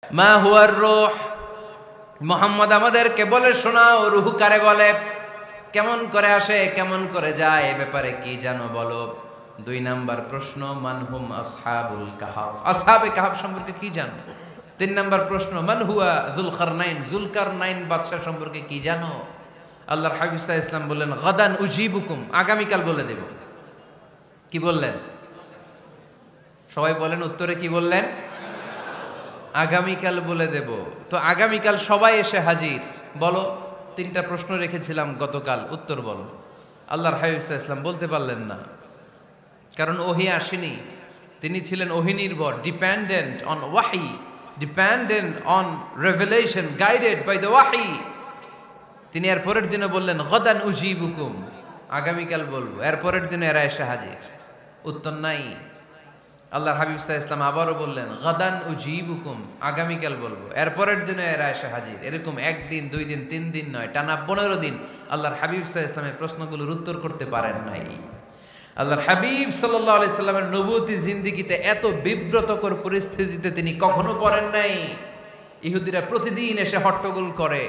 মা হুয়ার রূহ, মুহাম্মদ আমাদেরকে বলে শোনাও রূহ কারে বলে, কেমন করে আসে, কেমন করে যায়, এ ব্যাপারে কি জানো বলো। 2 নাম্বার প্রশ্ন, মানহুম আসহাবুল কাহাফ, আসহাবে কাহাফ সম্পর্কে কি জানো। 3 নাম্বার প্রশ্ন, মান হুয়া যুলকারনাইন, যুলকারনাইন বাদশা সম্পর্কে কি জানো। আল্লাহর হাবিব সাল্লাল্লাহু আলাইহি ওয়াসাল্লাম বললেন গাদান উজিবুকুম, আগামীকাল বলে দেব। কি বললেন? সবাই বলেন উত্তরে কি বললেন? আগামীকাল বলে দেব। তো আগামীকাল সবাই এসে হাজির। বলো, 3টা প্রশ্ন রেখেছিলাম গতকাল, উত্তর বলো। আল্লাহর হাবিব সাল্লাল্লাহু আলাইহি ওয়াসাল্লাম বলতে পারলেন না, কারণ ওহী আসেনি। তিনি ছিলেন ওহী নির্ভর, ডিপেন্ডেন্ট অন ওয়াহি, dependent on revelation, guided by the ওয়াহি। তিনি এর পরের দিনে বললেন গাদান উজিবুকুম, আগামীকাল বলবো। এর পরের দিনে এরা এসে হাজির, উত্তর নাই। আল্লাহর হাবিব সাল্লাল্লাহু আলাইহি ওয়াসাল্লাম আবারও বললেন গাদান উজিবুকুম, আগামীকাল বলবো। এর পরের দিনে এরা এসে হাজির। এরকম 1 দিন 2 দিন 3 দিন নয়, টানা 15 দিন আল্লাহর হাবিব সাল্লাল্লাহু আলাইহি ওয়াসাল্লামের প্রশ্নগুলোর উত্তর করতে পারেন নাই। আল্লাহর হাবিব সাল্লাল্লাহু আলাইহি সাল্লামের নবুয়তি জিন্দেগিতে এত বিব্রতকর পরিস্থিতিতে তিনি কখনো পড়েন নাই। ইহুদিরা প্রতিদিন এসে হট্টগোল করে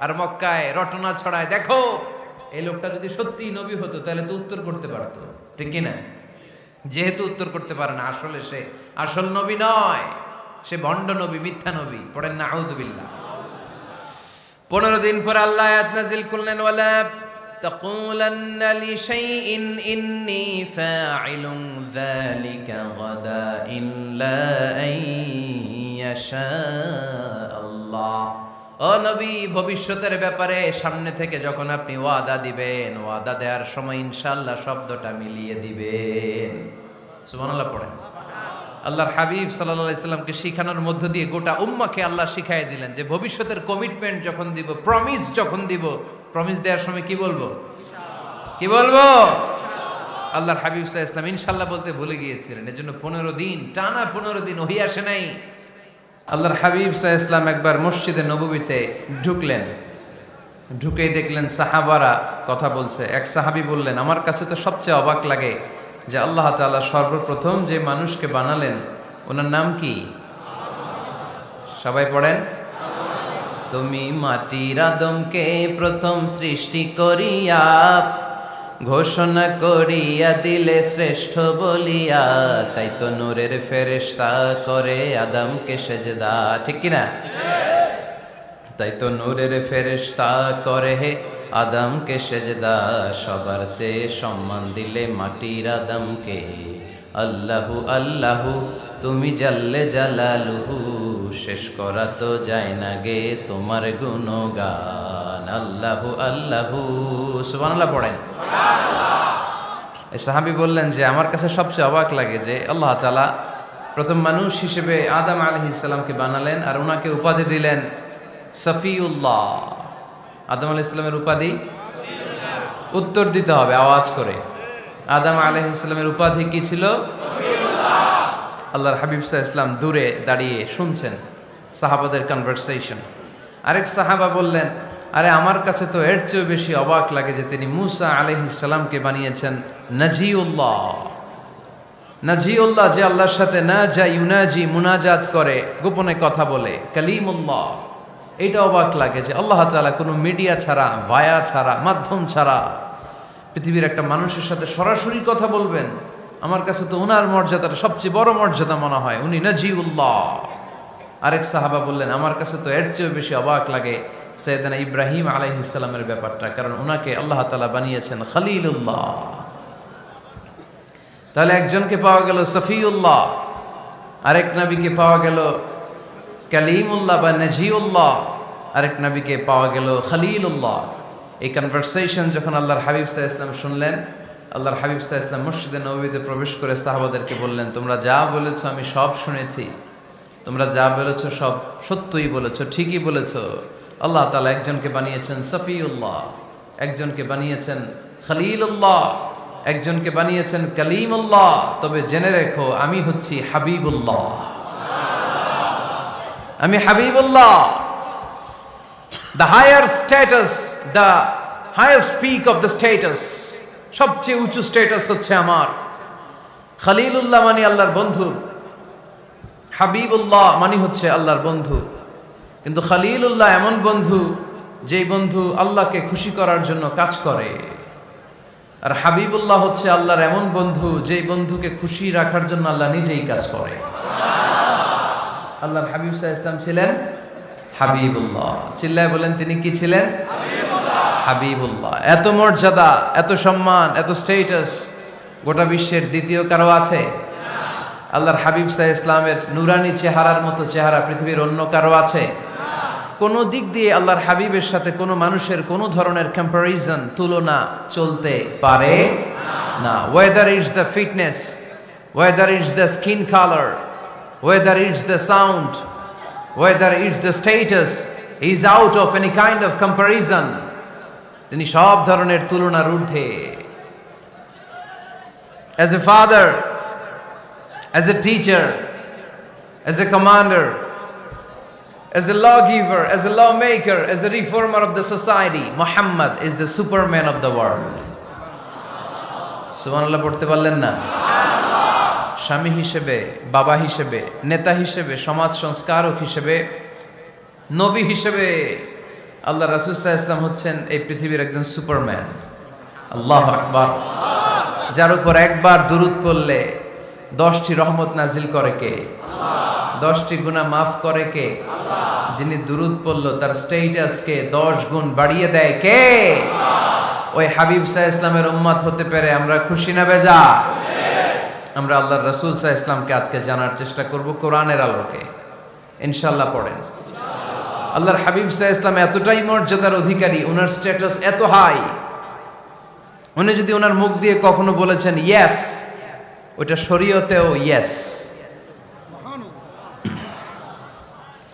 আর মক্কায় রটনা ছড়ায়, দেখো এই লোকটা যদি সত্যিই নবী হতো তাহলে তো উত্তর করতে পারতো, ঠিক কি না? যেহেতু উত্তর করতে পারে না, আসলে সে আসল নবী নয়, সে ভণ্ড নবী, মিথ্যা নবী। পড়েন না আউযুবিল্লাহ। 15 দিন পর আল্লাহ আয়াত নাযিল করলেন, ওয়ালা তাকুলান্না লিশাইইন ইন্নী ফাইলুন যালিকা গাদা ইল্লা আইয়াশা আল্লাহ। ও নবী, ভবিষ্যতের ব্যাপারে সামনে থেকে যখন আপনি ওয়াদা দিবেন, ওয়াদা দেওয়ার সময় ইনশাআল্লাহ শব্দটা মিলিয়ে দিবেন। সুবহানাল্লাহ পড়েন। আল্লাহর হাবিব সাল্লাল্লাহু আলাইহি সাল্লামকে শিখানোর মধ্য দিয়ে গোটা উম্মাহকে আল্লাহ শিখাই দিলেন যে ভবিষ্যতের কমিটমেন্ট যখন দিব, প্রমিস যখন দিব, প্রমিস দেওয়ার সময় কি বলবো? কি বলবো? আল্লাহর হাবিব সাল্লাল্লাহু আলাইহি সাল্লাম ইনশাআল্লাহ বলতে ভুলে গিয়েছিলেন। এজন্য 15 দিন, টানা 15 দিন ওহী আসে নাই। আল্লাহর হাবিব সাল্লাল্লাহু আলাইহি সাল্লাম একবার মসজিদে নববীতে ঢুকলেন, ঢুকেই দেখলেন সাহাবারা কথা বলছে। এক সাহাবী বললেন, আমার কাছে তো সবচেয়ে অবাক লাগে যে আল্লাহ তাআলা সর্বপ্রথম যে মানুষকে বানালেন ওনার নাম কি? সবাই পড়েন। তুমি মাটির আদমকে প্রথম সৃষ্টি করিয়া ঘোষণা করিয়া দিলে শ্রেষ্ঠ বলিয়া, তাই তো নূরের ফেরেশতা করে আদমকে সেজদা, ঠিক কিনা? তাই তো নূরের ফেরেশতা করে হে আদমকে সেজদা, সবার চেয়ে সম্মান দিলে মাটির আদমকে। আল্লাহু আল্লাহু তুমি জাল্লে জালালুহু, শেষ করা তো যায় না গে তোমার গুণগান। আল্লাহু আল্লাহু, সুবহানাল্লাহ পড়েন। এই সাহাবী বললেন যে আমার কাছে সবচেয়ে অবাক লাগে যে আল্লাহ তাআলা প্রথম মানুষ হিসেবে আদম আলাইহিস সালামকে বানালেন আর ওনাকে উপাধি দিলেন সফিউল্লাহ। আদম আলাইহিস সালামের উপাধি উত্তর দিতে হবে আওয়াজ করে। আদম আলাইহিস সালামের উপাধি কি ছিল? আল্লাহর হাবিব সাল্লাল্লাহু আলাইহি ওয়াসাল্লাম দূরে দাঁড়িয়ে শুনছেন সাহাবাদের কনভারসেশন। আরেক সাহাবা বললেন, আরে আমার কাছে তো এর চেয়েও বেশি অবাক লাগে যে তিনি মূসা আলাইহিস সালামকে বানিয়েছেন নাজিউল্লাহ। নাজিউল্লাহ, যে আল্লাহর সাথে না যা ইউনাজি, মুনাজাত করে, গোপনে কথা বলে, কালিমুল্লাহ। এইটা অবাক লাগে যে আল্লাহ তাআলা কোনো মিডিয়া ছাড়া, ভায়া ছাড়া, মাধ্যম ছাড়া পৃথিবীর একটা মানুষের সাথে সরাসরি কথা বলবেন। আমার কাছে তো ওনার মর্যাদাটা সবচেয়ে বড় মর্যাদা মনে হয়, উনি নাজিউল্লাহ। আরেক সাহাবা বললেন, আমার কাছে তো এর চেয়েও বেশি অবাক লাগে সাইয়েদনা ইব্রাহিম আলাইহিস সালামের ব্যাপারটা, কারণ ওনাকে আল্লাহ তাআলা বানিয়েছেন খলিলুল্লাহ। তাহলে একজনকে পাওয়া গেল সফিউল্লাহ, আরেক নবীকে পাওয়া গেল কালিমুল্লাহ বা নাজিউল্লাহ, আরেক নবীকে পাওয়া গেল খলিলুল্লাহ। এই কনভারসেশন যখন আল্লাহর হাবিব সাল্লাল্লাহু আলাইহি ওয়াসাল্লাম শুনলেন, আল্লাহর হাবিব সাল্লাল্লাহু আলাইহি ওয়াসাল্লাম মসজিদে নববীতে প্রবেশ করে সাহাবাদেরকে বললেন, তোমরা যা বলেছো আমি সব শুনেছি, তোমরা যা বলেছো সব সত্যই বলেছো, ঠিকই বলেছো। আল্লাহ তাআলা একজনকে বানিয়েছেন সফিউল্লাহ, একজনকে বানিয়েছেন খলিলুল্লাহ, একজনকে বানিয়েছেন কালিমুল্লাহ। তবে জেনে রেখো আমি হচ্ছি হাবিবুল্লাহ, আমি Habibullah. The higher status, the highest peak of the status, সবচেয়ে উঁচু স্ট্যাটাস হচ্ছে আমার। খলিলুল্লাহ মানে আল্লাহর বন্ধু, হাবিবুল্লাহ মানে হচ্ছে আল্লাহর বন্ধু, কিন্তু খলিলুল্লাহ এমন বন্ধু যেই বন্ধু আল্লাহকে খুশি করার জন্য কাজ করে। আর হাবিবুল্লাহ হচ্ছে আল্লাহর এমন বন্ধু যেই বন্ধুকে খুশি রাখার জন্য আল্লাহ নিজেই কাজ করে। আল্লাহর হাবিব সাল্লাল্লাহু আলাইহি ওয়াসাল্লাম ছিলেন হাবিবুল্লাহ। চিল্লায় বলেন তিনি কি ছিলেন? হাবিবুল্লাহ। এত মর্যাদা, এত সম্মান, এত স্টেটাস গোটা বিশ্বের দ্বিতীয় কারো আছে? আল্লাহর হাবিব সাল্লাল্লাহু আলাইহি ওয়াসাল্লামের নুরানি চেহারার মতো চেহারা পৃথিবীর অন্য কারো আছে? কোনো দিক দিয়ে আল্লাহর হাবিবের সাথে কোনো মানুষের কোনো ধরনের কম্প্যারিজন, তুলনা চলতে পারে না। Whether it's the fitness, whether it's the skin colour, whether it's the sound, whether it's the status, is out of any kind of comparison. তিনি সব ধরনের তুলনার ঊর্ধ্বে। As a father, as a teacher, as a commander, as a lawgiver, as a lawmaker, as a reformer of the society, Muhammad is the superman of the world. সুবহানাল্লাহ পড়তে পারলেন না? স্বামী হিসেবে, বাবা হিসেবে, নেতা হিসেবে, সমাজ সংস্কারক হিসেবে, নবী হিসেবে আল্লাহ রাসূল সাল্লাল্লাহু আলাইহি ওয়াসাল্লাম হচ্ছেন এই পৃথিবীর একজন সুপারম্যান। আল্লাহু আকবার। যার উপর একবার দুরূদ পড়লে 10টি রহমত নাজিল করে কে? 10টি গুনাহ মাফ করে কে? যিনি দুরূদ পড়ল তার স্ট্যাটাসকে 10 গুণ বাড়িয়ে দেয় কে? ওই হাবিব সাল্লাল্লাহু আলাইহি ওয়াসাল্লামের উম্মত হতে পেরে আমরা খুশি না বেজা? আমরা আল্লাহর রাসূল সাল্লাল্লাহু আলাইহি ওয়াসাল্লামকে আজকে জানার চেষ্টা করব কোরআনের আলোকে। ইনশাআল্লাহ পড়েন। আল্লাহর হাবিব সাল্লাল্লাহু আলাইহি ওয়াসাল্লাম এতটাই মর্যাদার অধিকারী, ওনার স্ট্যাটাস এত হাই, উনি যদি ওনার মুখ দিয়ে কখনো বলেছেন ইয়েস, ওইটা শরীয়তেও ইয়েস।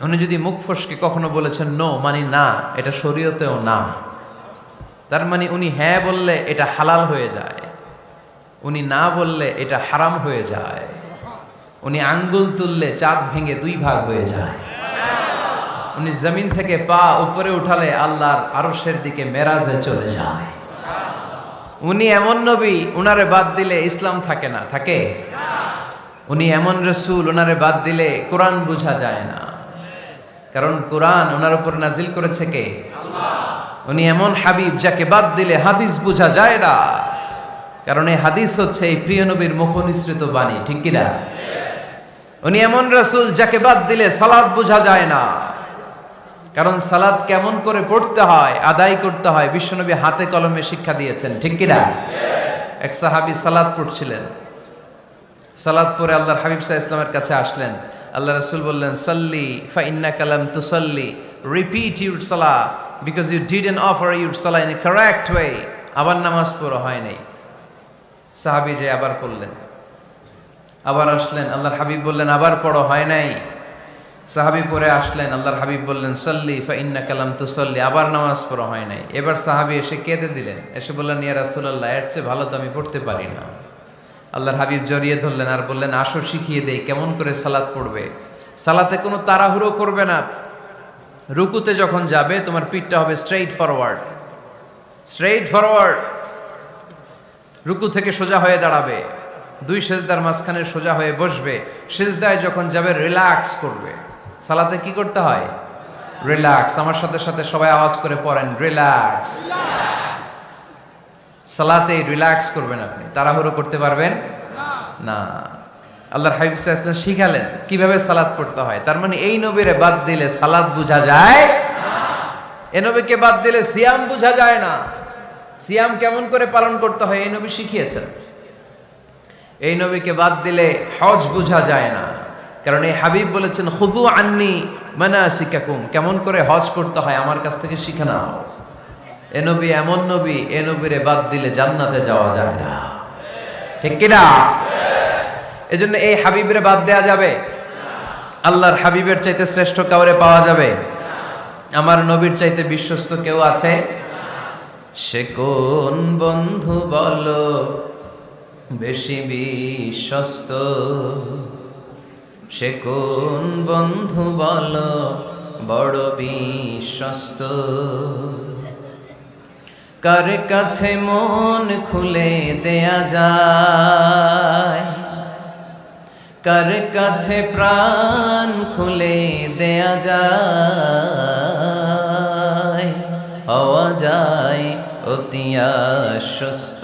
উনি যদি মুখ ফসকে কখনো বলেছেন নো, মানে না, এটা শরীয়তেও না। তার মানে উনি হ্যাঁ বললে এটা হালাল হয়ে যায়, উনি না বললে এটা হারাম হয়ে যায়। উনি আঙ্গুল তুললে চাঁদ ভেঙে 2 ভাগ হয়ে যায়। উনি জমিন থেকে পা উপরে উঠালে আল্লাহর আরশের দিকে মেরাজে চলে যায়। উনি এমন নবী, উনারে বাদ দিলে ইসলাম থাকে না, থাকে? উনি এমন রাসূল, উনারে বাদ দিলে কোরআন বোঝা যায় না, কারণ কোরআন ওনার উপর নাজিল করেছে কে? আল্লাহ। উনি এমন হাবিব যাকে বাদ দিলে হাদিস বোঝা যায় না, কারণ এই হাদিস হচ্ছে এই প্রিয় নবীর মুখনিসৃত বাণী, ঠিক কি না? উনি এমন রাসূল যাকে বাদ দিলে সালাত বোঝা যায় না, কারণ সালাত কেমন করে পড়তে হয়, আদায় করতে হয় বিশ্বনবী হাতে কলমে শিক্ষা দিয়েছেন, ঠিক কি না? এক সাহাবী সালাত পড়ছিলেন, সালাত পড়ে আল্লাহর হাবিব সাল্লাল্লাহু আলাইহি ওয়াসাল্লামের কাছে আসলেন। আল্লাহ রাসূল বললেন সাল্লি ফা ইন্নাকা লাম তুসাল্লি, রিপিট ইউর সালাহ because you didn't offer your সালাহ ইন এ কারেক্ট ওয়ে। আবার নামাজ পড়া হয় নাই। সাহাবী যে আবার পড়লেন, আবার আসলেন, আল্লাহর হাবিব বললেন আবার পড়ো, হয় নাই। সাহাবী পরে আসলেন, আল্লাহর হাবিব বললেন সাল্লি ফা ইন্নাকা লাম তুসাল্লি, আবার নামাজ পড়া হয় নাই। এবার সাহাবী এসে কেঁদে দিলেন, এসে বললেন ইয়া রাসূলুল্লাহ, এর চেয়ে ভালো তো আমি পড়তে পারি না। আল্লাহর হাবিব জড়িয়ে ধরলেন আর বললেন আসো শিখিয়ে দেই কেমন করে সালাত পড়বে। সালাতে কোনো তাড়াহুড়ো করবে না। রুকুতে যখন যাবে তোমার পিঠটা হবে স্ট্রেইট ফরওয়ার্ড, স্ট্রেইট ফরওয়ার্ড। রুকু থেকে সোজা হয়ে দাঁড়াবে, 2 সেজদার মাঝখানে সোজা হয়ে বসবে। সেজদায় যখন যাবে রিল্যাক্স করবে। সালাতে কি করতে হয়? রিল্যাক্স। আমার সাথে সাথে সবাই আওয়াজ করে পড়েন রিল্যাক্স। সালাতে রিল্যাক্স করবেন, আপনি তাড়াহুড়ো করতে পারবেন না। আল্লাহর হাবিব সাল্লাল্লাহু আলাইহি ওয়াসাল্লাম শিখালেন কিভাবে সালাত পড়তে হয়। তার মানে এই নবীরে বাদ দিলে সালাত বোঝা যায় না, এই নবীকে বাদ দিলে সিয়াম বোঝা যায় না। সিয়াম কেমন করে পালন করতে হয় এই নবী শিখিয়েছেন। এই নবীকে বাদ দিলে হজ বোঝা যায় না, কারণ এই হাবিব বলেছেন খুযু আন্নী মানাসিকাকুম, কেমন করে হজ করতে হয় আমার কাছ থেকে শিখে নাও। এ নবী এমন নবী, এ নবীরে বাদ দিলে জান্নাতে যাওয়া যায় না, ঠিক কি না? এজন্য এই হাবিবরে বাদ দেয়া যাবে? আল্লাহর হাবিবের চাইতে শ্রেষ্ঠ কাউরে পাওয়া যাবে? আমার নবীর চাইতে বিশ্বস্ত কেউ আছে? সে কোন বন্ধু বলো বেশি বিশ্বস্ত, সে কোন বন্ধু বলো বড় বিশ্বস্ত, কার কাছে মন খুলে দেয়া যায়, কার কাছে প্রাণ খুলে দেয়া যায়, হওয়া যায় অতি আশ্বস্ত।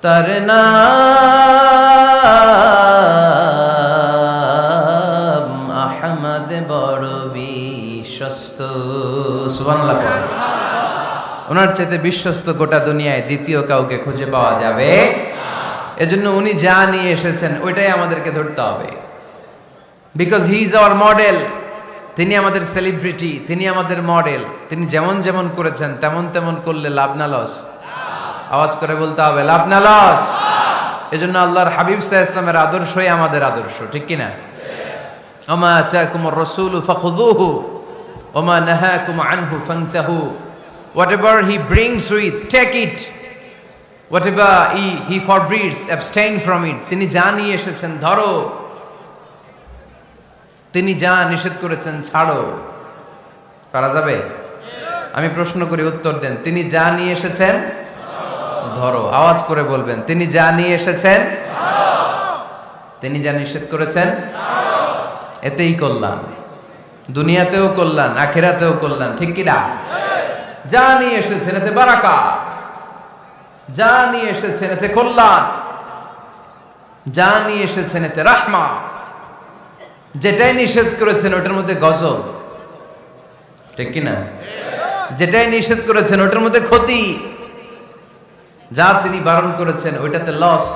তার নাম আহমদ বড় বিশ্বস্ত। সুবহানাল্লাহ। ওনার চাইতে বিশ্বস্ত গোটা দুনিয়ায় দ্বিতীয় কাউকে খুঁজে পাওয়া যাবে। এজন্য উনি যা নিয়ে এসেছেন ওইটাই আমাদেরকে ধরতে হবে, because he is our model. তিনি আমাদের সেলিব্রিটি, তিনি আমাদের মডেল। তিনি যেমন যেমন করেছেন তেমন তেমন করলে লাভ না লস? আওয়াজ করে বলতে হবে, লাভ না লস? এজন্য আল্লাহর হাবিব সাল্লাল্লাহু আলাইহি ওয়াসাল্লামের আদর্শই আমাদের আদর্শ, ঠিক কি না? ওমা আতাকুমুর রাসূলু ফাখুযুহু ওমা নাহাকুম আনহু ফান্তাহু। Whatever he brings with, take it. Whatever he forbids, abstain from it. তিনি যা নিয়ে এসেছেন ধরো, তিনি যা নিষেধ করেছেন ছাড়ো। পারা যাবে? আমি প্রশ্ন করি, উত্তর দেন। তিনি যা নিয়ে এসেছেন ধরো। আওয়াজ করে বলবেন, তিনি যা নিয়ে এসেছেন ধরো, তিনি যা নিষেধ করেছেন ছাড়ো। এতেই কল্যাণ, দুনিয়াতেও কল্যাণ, আখিরাতেও কল্যাণ, ঠিক কি না? যা নিয়ে এসেছেন এতে বারাকাত, যা নিয়ে এসেছেন এতে কল্যাণ, যা নিয়ে এসেছেন এতে রাহমা। যেটাই নিষেধ করেছেন ওটার মধ্যে গজব, ঠিক কি না? যেটাই নিষেধ করেছেন ওটার মধ্যে ক্ষতি, যা তিনি বারণ করেছেন ওইটাতে লস।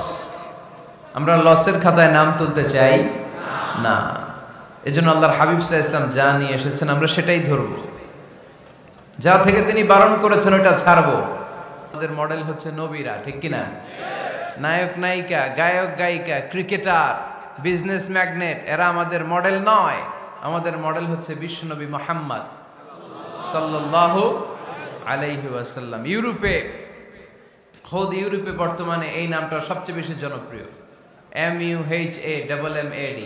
আমরা লসের খাতায় নাম তুলতে চাই না। এজন্য আল্লাহর হাবিব সাল্লাল্লাহু আলাইহি ওয়াসাল্লাম যা নিয়ে এসেছেন আমরা সেটাই ধরব, যা থেকে তিনি বারণ করেছেন ওটা ছাড়বো। আমাদের মডেল হচ্ছে নবীরা, ঠিক কি না? নায়ক নায়িকা, গায়ক গায়িকা, ক্রিকেটার, বিজনেস ম্যাগনেট, এরা আমাদের মডেল নয়। আমাদের মডেল হচ্ছে বিশ্বনবী মুহাম্মদ সাল্লাল্লাহু আলাইহি ওয়াসাল্লাম। ইউরোপে বর্তমানে এই নামটা সবচেয়ে বেশি জনপ্রিয়, MUHAMMAD।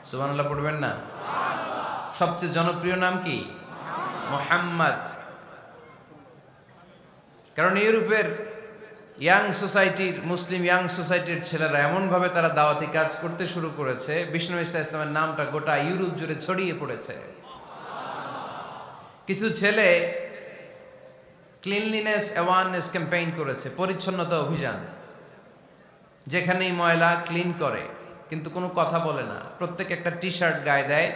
সুবহানাল্লাহ পড়বেন না? সবচেয়ে জনপ্রিয় নাম কি? মুহাম্মদ। কারণ ইউরোপের ইয়াং সোসাইটির, মুসলিম ইয়াং সোসাইটির ছেলেরা এমনভাবে তারা দাওয়াতি কাজ করতে শুরু করেছে, বিষ্ণু ঈসা ইসলামের নামটা গোটা ইউরোপ জুড়ে ছড়িয়ে পড়েছে। কিছু ছেলে ক্লিনলিনেস অ্যাওয়ারনেস ক্যাম্পেইন করেছে, পরিচ্ছন্নতা অভিযান। যেখানেই ময়লা ক্লিন করে, কিন্তু কোনো কথা বলে না। প্রত্যেক একটা টি শার্ট গায়ে দেয়,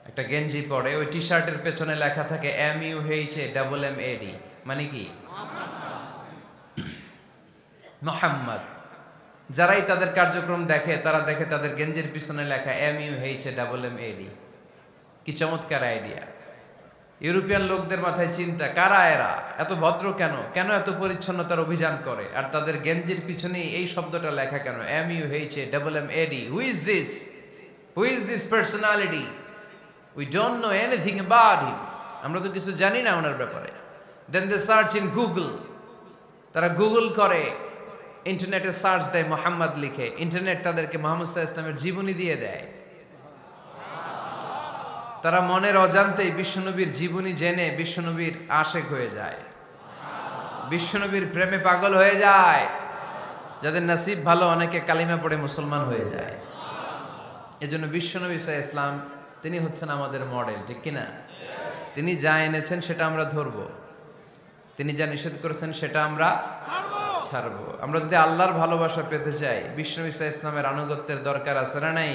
একটা গেঞ্জি পরে, ওই টি শার্টের পেছনে লেখা থাকে MUHAMMAD, মানে কি? মুহাম্মদ। যারাই তাদের কার্যক্রম দেখে তারা দেখে তাদের গেঞ্জির পিছনে লেখা MUHAMMAD। কি চমৎকার আইডিয়া! ইউরোপিয়ান লোকদের মাথায় চিন্তা, কারা এরা, এত ভদ্র কেন, কেন এত পরিচ্ছন্নতার অভিযান করে, আর তাদের গেঞ্জির পিছনেই এই শব্দটা লেখা কেন, MUHAMMAD। Who is this personality? We don't know anything about him. আমরা তো কিছু জানি না ওনার ব্যাপারে। Then they search in Google. তারা গুগল করে, ইন্টারনেটে সার্চ দেয় মোহাম্মদ লিখে, ইন্টারনেট তাদেরকে মুহাম্মদ সাল্লাল্লাহু আলাইহি ওয়াসাল্লামের জীবনী দিয়ে দেয়। তারা মনের অজান্তেই বিশ্বনবীর জীবনী জেনে বিশ্বনবীর আশেক হয়ে যায়, বিশ্বনবীর প্রেমে পাগল হয়ে যায়। যাদের নসিব ভালো, অনেকে কালিমা পড়ে মুসলমান হয়ে যায়। এজন্য বিশ্বনবী সাল্লাল্লাহু আলাইহি ওয়াসাল্লাম তিনি হচ্ছেন আমাদের মডেল, ঠিক কিনা? তিনি যা এনেছেন সেটা আমরা ধরবো, তিনি যা নিষেধ করেছেন সেটা আমরা ছাড়বো। আমরা যদি আল্লাহর ভালোবাসা পেতে চাই, বিশ্বনবী সাল্লাল্লাহু আলাইহি ওয়াসাল্লামের আনুগত্যের দরকার আছে না নাই?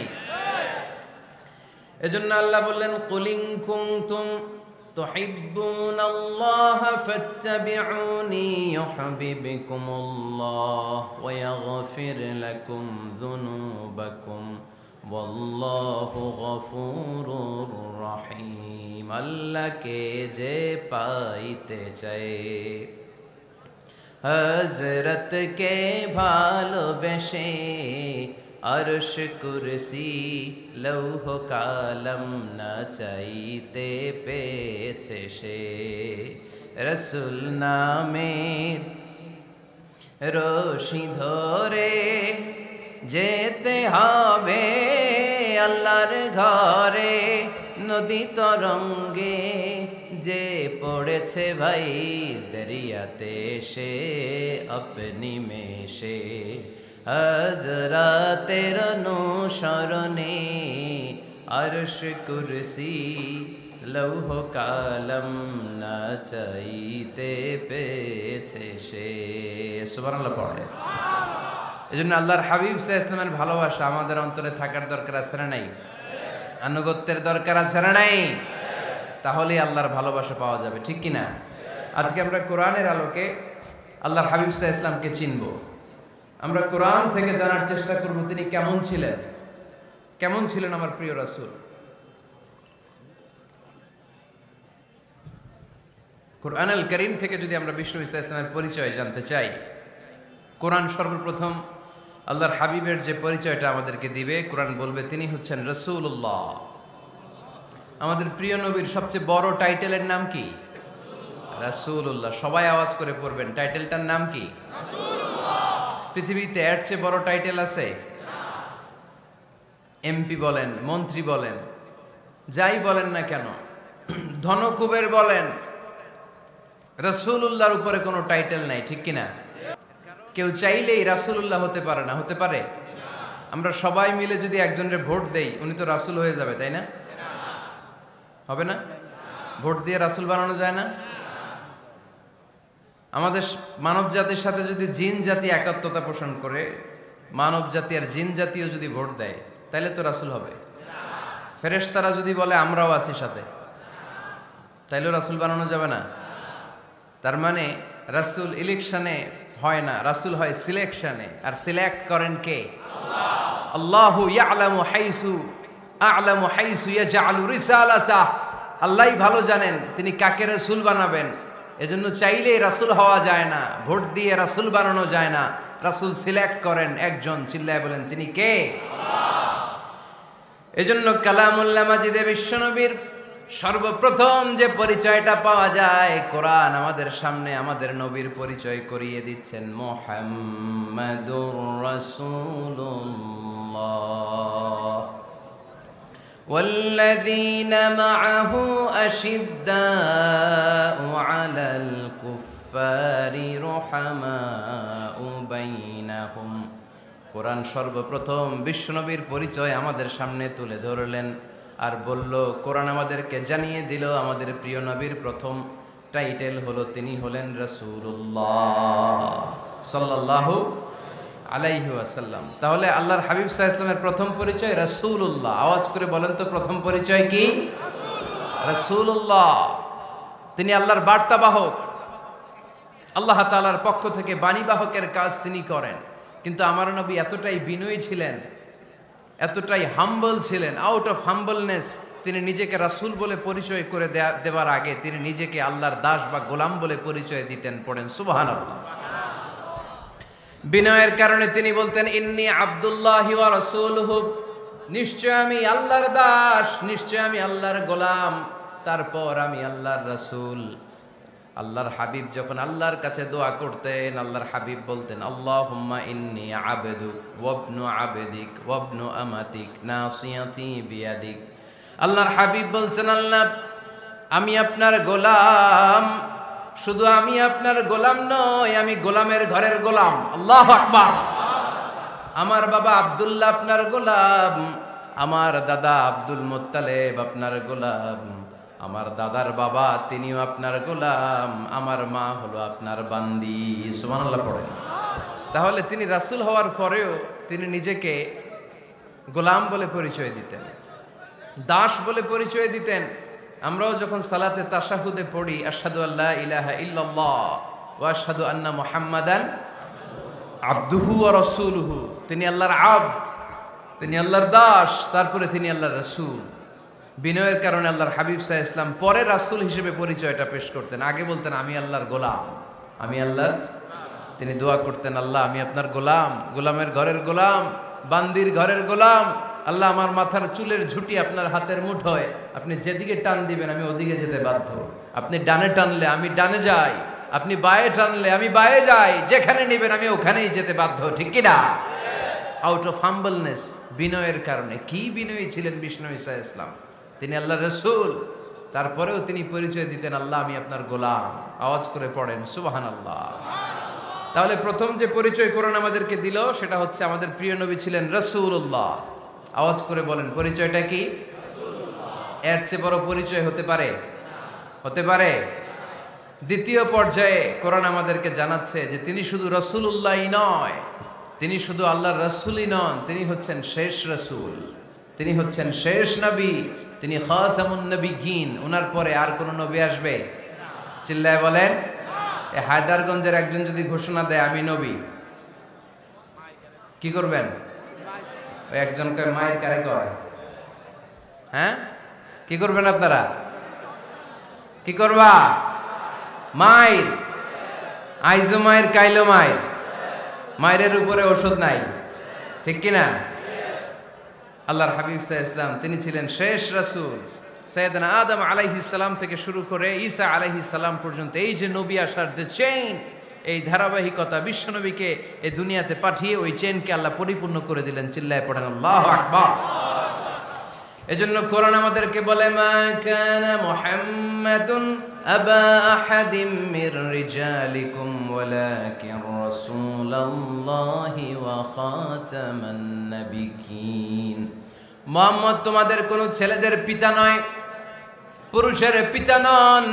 এজন্য আল্লাহ বললেন, কুল ইন কুনতুম তুহিব্বুনাল্লাহা ফাত্তাবিউনি ইউহিব্বুকুমুল্লাহ ওয়া ইয়াগফির লাকুম যুনুবাকুম ওয়াল্লাহু গফুরুর রহিম। আল্লাহকে যে পাইতে চায়, হযরতকে ভালোবেসে আরশ কুরসি লৌহ কালম না চাইতে পেয়েছে সে। রাসূল নামের রশি ধরে যেতে হবে আল্লাহর ঘরে। নদী তরঙ্গে যে পড়েছে ভাই দরিয়াতে, সে আপনি মেশে হযরতের অনুসরণে আরশ কুরসি লৌহ কালম না চাইতে পেয়েছে সে। সুবহানাল্লাহ পড়ে। এজন্য আল্লাহর হাবিব সাল্লাল্লাহু আলাইহি ওয়াসাল্লামের ভালোবাসা আমাদের অন্তরে থাকার দরকার আছে না নাই? আনুগত্যের দরকার আছে না নাই? তাহলে আল্লাহর ভালোবাসা পাওয়া যাবে, ঠিক কি না? আজকে আমরা কোরআনের আলোকে আল্লাহর হাবিব সাল্লাল্লাহু আলাইহি ওয়াসাল্লামকে চিনব। আমরা কোরআন থেকে জানার চেষ্টা করব তিনি কেমন ছিলেন, কেমন ছিলেন আমার প্রিয় রাসূল। কোরআনুল কারীম থেকে যদি আমরা বিষ্ণু ঈসা ইসলামের পরিচয় জানতে চাই, কোরআন সর্বপ্রথম আল্লাহর হাবিবের যে পরিচয়টা আমাদেরকে দিবে, কোরআন বলবে তিনি হচ্ছেন রাসূলুল্লাহ। আমাদের প্রিয় নবীর সবচেয়ে বড় টাইটেলের নাম কি? রাসূলুল্লাহ। সবাই আওয়াজ করে পড়বেন, টাইটেলটার নাম কি? পৃথিবীতে এর চেয়ে বড় টাইটেল আছে? এমপি বলেন, মন্ত্রী বলেন, যাই বলেন না কেন, ধনকুবের বলেন, রাসূলুল্লাহর উপরে কোনো টাইটেল নাই, ঠিক কিনা? কেউ চাইলেই রাসূলুল্লাহ হতে পারে না, হতে পারে? আমরা সবাই মিলে যদি একজনের ভোট দেই, উনি তো রাসূল হয়ে যাবে, তাই না? হবে না? ভোট দিয়ে রাসূল বানানো যায় না? আমাদের মানব জাতির সাথে যদি জিন জাতি একাত্মতা পোষণ করে, মানব জাতি আর জিন জাতিও যদি ভোট দেয়, তাহলে তো রাসূল হবে। ফেরেশতারা যদি বলে আমরাও আছি সাথে, তাইলেও রাসূল বানানো যাবে না। তার মানে রাসূল ইলেকশনে হয় না, রাসূল হয় সিলেকশনে। আর সিলেক্ট করেন কে? আল্লাহু ইয়ালামু হাইসু ইয়াজআলু রিসালাতাহ। আল্লাহই ভালো জানেন তিনি কাকে রাসূল বানাবেন। এজন্য চাইলেই রাসূল হওয়া যায় না, ভোট দিয়ে রাসূল বানানো যায় না। রাসূল সিলেক্ট করেন একজন, চিল্লায় বলেন তিনি কে? এজন্য কালামুল্লাহ মাজিদে বিশ্বনবীর সর্বপ্রথম যে পরিচয়টা পাওয়া যায়, কোরআন আমাদের সামনে আমাদের নবীর পরিচয় করিয়ে দিচ্ছেন, মুহাম্মাদুর রাসূলুল্লাহ ওয়াল্লাযীনা মাআহু আশিদ্দাউ আলাল কুফফারি রুহামাউ বাইনাহুম। কোরআন সর্বপ্রথম বিশ্বনবীর পরিচয় আমাদের সামনে তুলে ধরলেন আর বলল, কোরআন আমাদেরকে জানিয়ে দিল আমাদের প্রিয় নবীর প্রথম টাইটেল হলো তিনি হলেন রাসূলুল্লাহ সাল্লাল্লাহু আলাইহি ওয়াসাল্লাম। তাহলে আল্লাহর হাবিব সাল্লাল্লাহু আলাইহি ওয়াসাল্লামের প্রথম পরিচয় রাসূলুল্লাহ। আওয়াজ করে বলেন তো প্রথম পরিচয় কি? রাসূলুল্লাহ। তিনি আল্লাহর বার্তাবাহক, আল্লাহ তাআলার পক্ষ থেকে বাণীবাহকের কাজ তিনি করেন। কিন্তু আমার নবী এতটাই বিনয়ী ছিলেন, এতটাই হাম্বল ছিলেন, আউট অফ হাম্বলনেস তিনি নিজেকে রাসূল বলে পরিচয় করে দেওয়ার আগে তিনি নিজেকে আল্লাহর দাস বা গোলাম বলে পরিচয় দিতেন। পড়েন সুবহানাল্লাহ। বিনয়ের কারণে তিনি বলতেন, ইন্নী আব্দুল্লাহি ওয়া রাসূলুহু, নিশ্চয় আমি আল্লাহর দাস, নিশ্চয় আমি আল্লাহর গোলাম, তারপর আমি আল্লাহর রাসূল। আল্লাহর হাবিব যখন আল্লাহর কাছে দোয়া করতেন, আল্লাহর হাবিব বলতেন, আল্লাহুম্মা ইন্নী আবদুক ওয়া ইবনু আবদিক ওয়া ইবনু আমাতিক নাসিয়াতি বিয়াদিক। আল্লাহর হাবিব বলছেন, আল্লাহ আমি আপনার গোলাম, শুধু আমি আপনার গোলাম নয়, আমি গোলামের ঘরের গোলাম। আল্লাহু আকবার। আমার বাবা আব্দুল্লাহ আপনার গোলাম, আমার দাদা আব্দুল মুত্তালিব আপনার গোলাম, আমার দাদার বাবা তিনিও আপনার গোলাম, আমার মা হলো আপনার বান্দি। সুবহানাল্লাহ পড়েন। তাহলে তিনি রাসূল হওয়ার পরেও তিনি নিজেকে গোলাম বলে পরিচয় দিতেন, দাস বলে পরিচয় দিতেন। আমরাও যখন সালাতে তাশাহুদে পড়ি, আশহাদু আল্লা ইলাহা ইল্লাল্লাহ ওয়া আশহাদু আন্না মুহাম্মাদান আবদুহু ওয়া রাসূলুহু, তিনি আল্লাহর আবদ, তিনি আল্লাহর দাস, তারপরে তিনি আল্লাহর রাসূল। বিনয়ের কারণে আল্লাহর হাবিব সাল্লাল্লাহু আলাইহি ওয়াসাল্লাম পরে রাসূল হিসেবে পরিচয়টা পেশ করতেন। আগে বলতেন আমি আল্লাহর গোলাম, আমি আল্লাহর। তিনি দোয়া করতেন, আল্লাহ আমি আপনার গোলাম, গোলামের ঘরের গোলাম, বান্দির ঘরের গোলাম। আল্লাহ আমার মাথার চুলের ঝুঁটি আপনার হাতের মুঠোয়, আপনি যেদিকে টান দিবেন আমি ওদিকে যেতে বাধ্য। আপনি ডানে টানলে আমি ডানে যাই, আপনি বায়ে টানলে আমি বায়ে যাই, যেখানে নেবেন আমি ওখানেই যেতে বাধ্য, ঠিক কিনা? আউট অফ হাম্বলনেস, বিনয়ের কারণে। কি বিনয়ী ছিলেন বিষ্ণু ঈসা ইসলাম। তিনি আল্লাহর রাসূল, তারপরেও তিনি পরিচয় দিতেন, আল্লাহ আমি আপনার গোলাম। আওয়াজ করে পড়েন সুবহানাল্লাহ। তাহলে প্রথম যে পরিচয় কোরআন আমাদেরকে দিল সেটা হচ্ছে আমাদের প্রিয় নবী ছিলেন রাসূলুল্লাহ। আওয়াজ করে বলেন পরিচয়টা কি? এর চেয়ে বড় পরিচয় হতে পারে? হতে পারে? দ্বিতীয় পর্যায়ে কোরআন আমাদেরকে জানাচ্ছে যে তিনি শুধু রাসূলুল্লাহই নয়, তিনি শুধু আল্লাহর রাসূলই নন, তিনি হচ্ছেন শেষ রাসূল, তিনি হচ্ছেন শেষ নবী, তিনি খাতামুন নবিয়্যিন। ওনার পরে আর কোন নবী আসবে? চিল্লায় বলেন। এই হায়দারগঞ্জের একজন যদি ঘোষণা দেয় আমি নবী, কি করবেন? ওই একজন কয় মায়ের কারে কয়, হ্যাঁ কি করবেন আপনারা? কি করবা? মায়ের আইজো মায়ের কাইলো মায়ের, মায়ের উপরে ওষুধ নাই, ঠিক কিনা? আল্লাহর হাবিব সাল্লাল্লাহু আলাইহি ওয়াসাল্লাম তিনি ছিলেন শেষ রাসূল। সাইয়েদনা আদম আলাইহিস সালাম থেকে শুরু করে ঈসা আলাইহিস সালাম পর্যন্ত এই যে নবী আসার যে চেইন, এই ধারাবাহিকতা, বিশ্ব নবীকে এই দুনিয়াতে পাঠিয়ে ওই চেইনকে আল্লাহ পরিপূর্ণ করে দিলেন। চিল্লায় পড়েন আল্লাহু আকবার। এজন্য কোরআন আমাদেরকে বলে মা কানা মুহাম্মাদুন আবা আহাদিম মির রিজালিকুম ওয়ালাকিন রাসূলুল্লাহি ওয়া খাতামান নাবিয়্যিন। মুহাম্মদ তোমাদের কোন ছেলেদের পিতা নয়, পুরুষের পিতা নন,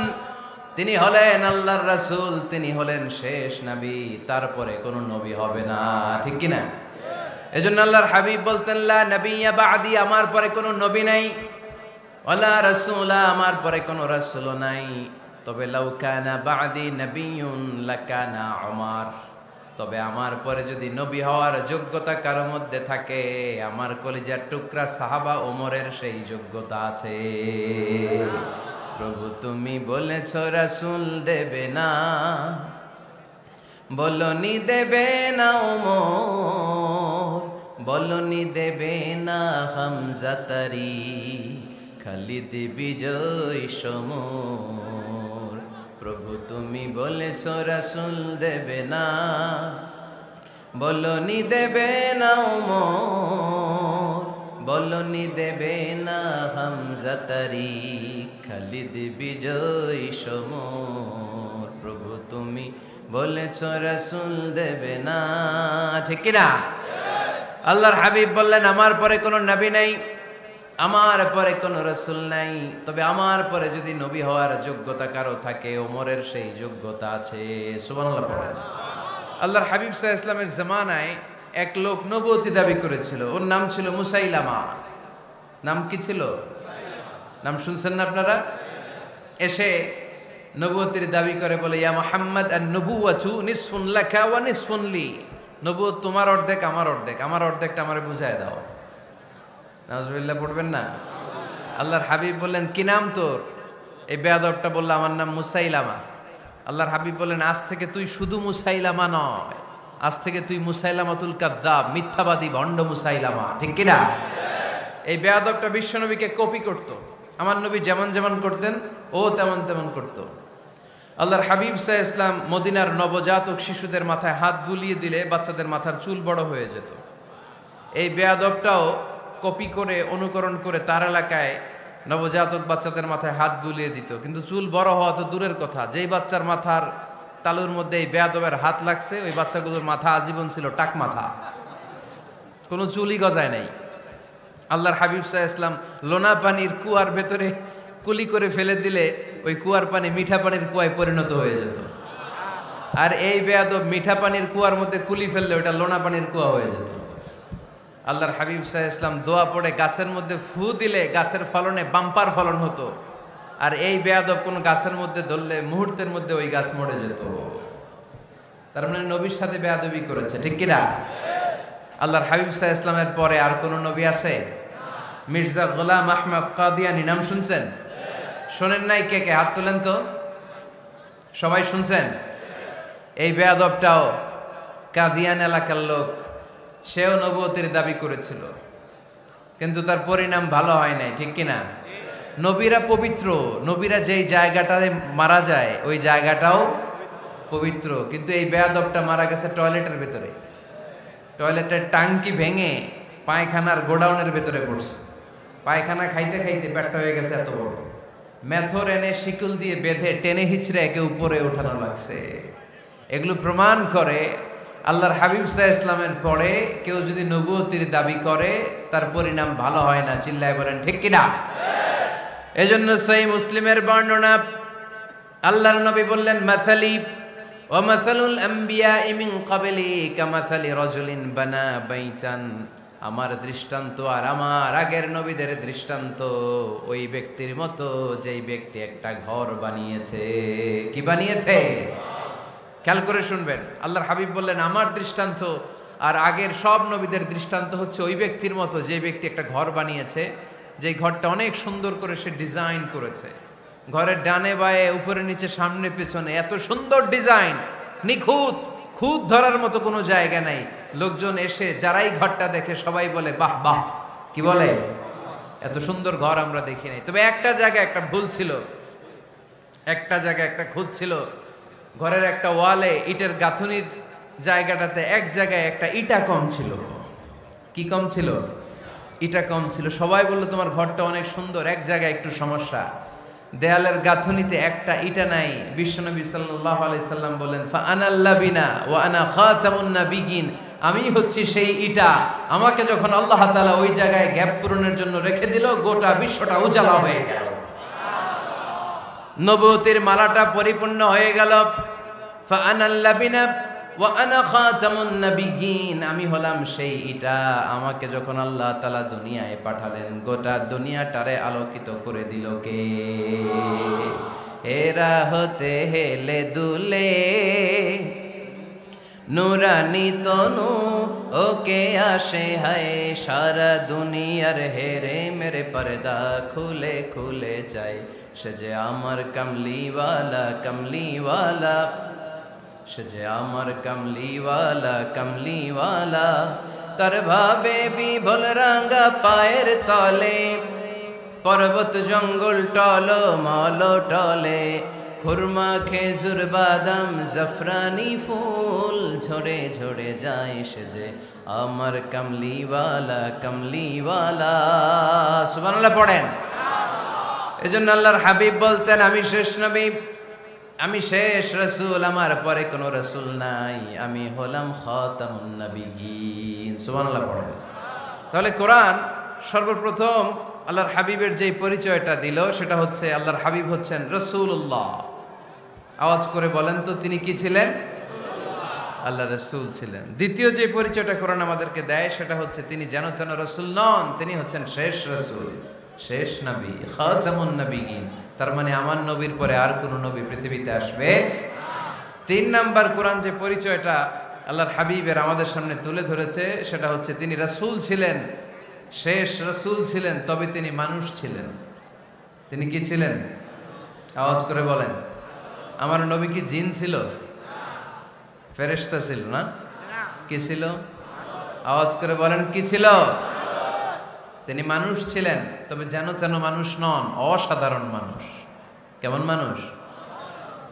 তিনি হলেন আল্লাহর রাসূল, তিনি হলেন শেষ নবী, তারপরে কোন নবী হবে না, ঠিক কি না? এজন্য আল্লাহর হাবিব বলতেন লা নবিয়্যা বা'দি, আমার পরে কোনো নবী নাই, ওয়ালা রাসূলা, আমার পরে কোনো রাসূল নাই। তবে লাউ কানা বা'দি নবিয়্যুন লাকানা উমর, তবে আমার পরে যদি নবী হওয়ার যোগ্যতা কারো মধ্যে থাকে, আমার কলিজার টুকরা সাহাবা ওমরের সেই যোগ্যতা আছে। প্রভু তুমি বলেছো রাসূল দেবে না, বলনি দেবে না ওমর, বলনি দেবে না হামজা তারি, খালিদ বিজয় সমর। প্রভু তুমি বলেছ রাসূল দেবে না, বলনি দেবে না ওমর, বলনি দেবে না হামজা তারি, খালিদ বিজয় সমর। প্রভু তুমি বলেছ রাসূল দেবে না, ঠিক কি না? আল্লাহর হাবিব বললেন আমার পরে কোনো নবী নাই, আমার পরে কোনো রাসূল নাই, তবে আমার পরে যদি নবী হওয়ার যোগ্যতা কারো থাকে, ওমরের সেই যোগ্যতা আছে। সুবহানাল্লাহ পড়েন। আল্লাহর হাবিব সাল্লাল্লাহু আলাইহি ওয়াসাল্লামের জামানায় এক লোক নবুয়তি দাবি করেছিল, ওর নাম ছিল মুসাইলামা। নাম কি ছিল? নাম শুনছেন না আপনারা? এসে নবুয়তির দাবি করে বলে ইয়া মুহাম্মদ আন-নবুওয়াতু নিসফুন লাকা ওয়া নিসফুন লি, নবুয়ত তোমার অর্ধেক আমার অর্ধেক, আমার অর্ধেকটা আমারে বুঝায় দাও। নাউজুবিল্লাহ পড়বেন না? আল্লাহর হাবিব বললেন কি নাম তোর? এই বেয়াদবটা বলল আমার নাম মুসাইলামা। আল্লাহর হাবিব বললেন আজ থেকে তুই শুধু মুসাইলামা নয়, আজ থেকে তুই মুসাইলামাতুল কাযযাব, মিথ্যাবাদী ভণ্ড মুসাইলামা, ঠিক কি না? এই বেয়াদবটা বিশ্বনবীকে কপি করত, আমার নবী যেমন যেমন করতেন ও তেমন তেমন করত। আল্লাহর হাবিব সাল্লাল্লাহু আলাইহি ওয়াসাল্লাম মদিনার নবজাতক শিশুদের মাথায় হাত বুলিয়ে দিলে বাচ্চাদের মাথার চুল বড় হয়ে যেত। এই বেয়াদবটাও কপি করে অনুকরণ করে তার এলাকায় নবজাতক বাচ্চাদের মাথায় হাত বুলিয়ে দিত, কিন্তু চুল বড় হওয়া তো দূরের কথা, যেই বাচ্চার মাথার তালুর মধ্যে এই বেয়াদবের হাত লাগছে ওই বাচ্চাগুলোর মাথা আজীবন ছিল টাক মাথা, কোনো চুলই গজায় নাই। আল্লাহর হাবিব সাল্লাল্লাহু আলাইহি ওয়াসাল্লাম লোনা পানির কুয়ার ভেতরে কুলি করে ফেলে দিলে ওই কুয়ার পানি মিঠা পানির কুয়ায় পরিণত হয়ে যেত। আর এই বেয়াদব মিঠা পানির কুয়ার মধ্যে কুলি ফেললে ওটা লোনা পানির কুয়া হয়ে যেত। আল্লাহর হাবিব সাল্লাল্লাহু আলাইহি ওয়াসাল্লাম দোয়া পড়ে গাছের মধ্যে ফু দিলে গাছের ফলনে বাম্পার ফলন হতো, আর এই বেয়াদব কোন গাছের মধ্যে ধরলে মুহূর্তের মধ্যে ওই গাছ মরে যেত। তার মানে নবীর সাথে বেয়াদবি করেছে, ঠিক কিনা? আল্লাহর হাবিব সাল্লাল্লাহু আলাইহি ওয়াসাল্লামের পরে আর কোন নবী আছে? মির্জা গোলাম আহমদ কাদিয়ানী নাম শুনছেন? শোনেন নাই? কে কে হাত তোলেন তো। সবাই শুনছেন? এই বেয়াদবটাও কাদিয়ান এলাকার লোক, সেও নবুয়তির দাবি করেছিল, কিন্তু তার পরিণাম ভালো হয় নাই, ঠিক কিনা? নবীরা পবিত্র, নবীরা যেই জায়গাটায় মারা যায় ওই জায়গাটাও পবিত্র, কিন্তু এই বেয়াদবটা মারা গেছে টয়লেটের ভেতরে, টয়লেটের টাঙ্কি ভেঙে পায়খানার গোডাউনের ভেতরে পড়ছে। পায়খানা খাইতে খাইতে পেটটা হয়ে গেছে এত বড়, মেথর এনে শিকল দিয়ে বেঁধে টেনে হিচড়ে একে উপরে ওঠানো লাগছে। এগুলো প্রমাণ করে আল্লাহর হাবিব সাল্লাল্লাহু আলাইহি ইসলামের পরে কেউ যদি নবুয়তির দাবি করে তার পরিণাম ভালো হয় না। চিল্লায় বলেন ঠিক কিনা? এজন্য সহিহ মুসলিমের বর্ণনা, আল্লাহর নবী বললেন, মাসালি ওয়া মাসালুল আমবিয়াই মিন ক্বাবলি কামাসালি রাজুলিন বানা বাইতান, আমার দৃষ্টান্ত আর আমার আগের নবীদের দৃষ্টান্ত ওই ব্যক্তির মতো যেই ব্যক্তি একটা ঘর বানিয়েছে। কি বানিয়েছে? খেয়াল করে শুনবেন, আল্লাহর হাবিব বললেন আমার দৃষ্টান্ত আর আগের সব নবীদের দৃষ্টান্ত হচ্ছে ওই ব্যক্তির মতো যে ব্যক্তি একটা ঘর বানিয়েছে, যে ঘরটা অনেক সুন্দর করে সে ডিজাইন করেছে। ঘরের ডানে বায়ে উপরে নিচে সামনে পেছনে এত সুন্দর ডিজাইন, নিখুঁত, খুঁত ধরার মতো কোনো জায়গা নাই। লোকজন এসে যারাই ঘরটা দেখে সবাই বলে বাহ বাহ। কি বলে? এত সুন্দর ঘর আমরা দেখি নাই। তবে একটা জায়গায় একটা ভুল ছিল, একটা জায়গায় একটা খুঁত ছিল। ঘরের একটা ওয়ালে ইটের গাঁথুনির জায়গাটাতে এক জায়গায় একটা ইটা কম ছিল। কি কম ছিল? ইটা কম ছিল। সবাই বললো তোমার ঘরটা অনেক সুন্দর, এক জায়গায় একটু সমস্যা, দেয়ালের গাঁথুনিতে একটা ইটা নাই। বিশ্বনবী সাল্লাল্লাহু আলাইহি সাল্লাম বলেন, ফা আনাল লাবিনা ওয়া আনা খাতামুন নাবিয়িন, আমি হচ্ছি সেই ইটা। আমাকে যখন আল্লাহ তাআলা ওই জায়গায় গ্যাপ পূরণের জন্য রেখে দিল, গোটা বিশ্বটা উজালা হয়ে গেল, নবুয়তের মালাটা পরিপূর্ণ হয়ে গেল। ফা আনাল লাবিনা ওয়া আনা খাতামুন নাবিয়িন, আমি হলাম সেই ইটা। আমাকে যখন আল্লাহ তাআলা দুনিয়ায় পাঠালেন, গোটা দুনিয়াটারে আলোকিত করে দিল কে? এরা হতে হেলে দুলে নুরানি তনু ওকে আসে হায়, সারা দুনিয়ার হেরে মেরে পর্দা খুলে খুলে যায়। সে যে আমার কামলিওয়ালা কামলিওয়ালা, সে যে আমার কামলিওয়ালা কামলিওয়ালা, তার ভাবে বিভোল রাঙ্গা পায়ের তলে, পর্বত জঙ্গল টল মল টলে, খুরমা খেজুর বাদাম জাফরানি ফুল ঝরে ঝরে যায়। সে যে আমার কামলিওয়ালা কামলিওয়ালা। সুবহানাল্লাহ পড়েন। এজন্য আল্লাহর হাবিব বলতেন, আমি শেষ নবী, আমি শেষ রাসূল, আমার পরে কোনো রাসূল নাই, আমি হলাম খাতামুন নাবিয়িন। সুবহানাল্লাহ পড়েন। তাহলে কোরআন সর্বপ্রথম আল্লাহর হাবিবের যে পরিচয়টা দিল সেটা হচ্ছে আল্লাহর হাবিব হচ্ছেন রাসূলুল্লাহ। আওয়াজ করে বলেন তো, তিনি কি ছিলেন? আল্লাহ রাসূল ছিলেন। দ্বিতীয় যে পরিচয়টা কোরআন আমাদেরকে দেয় সেটা হচ্ছে তিনি যেন তেন রাসূল নন, তিনি হচ্ছেন শেষ রাসূল, শেষ নবী, খাতামুন নাবিয়িন। তার মানে আমার নবীর পরে আর কোন নবী পৃথিবীতে আসবে। তিন নাম্বার কোরআন যে পরিচয়টা আল্লাহর হাবিবের আমাদের সামনে তুলে ধরেছে সেটা হচ্ছে তিনি রাসূল ছিলেন, শেষ রাসূল ছিলেন, তবে তিনি মানুষ ছিলেন। তিনি কি ছিলেন? আওয়াজ করে বলেন। আমার নবী কি জিন ছিল? ফেরেশতা ছিল না? কি ছিল? আওয়াজ করে বলেন, কি ছিল? তিনি মানুষ ছিলেন, তবে যেন তেন মানুষ নন, অসাধারণ মানুষ। কেমন মানুষ?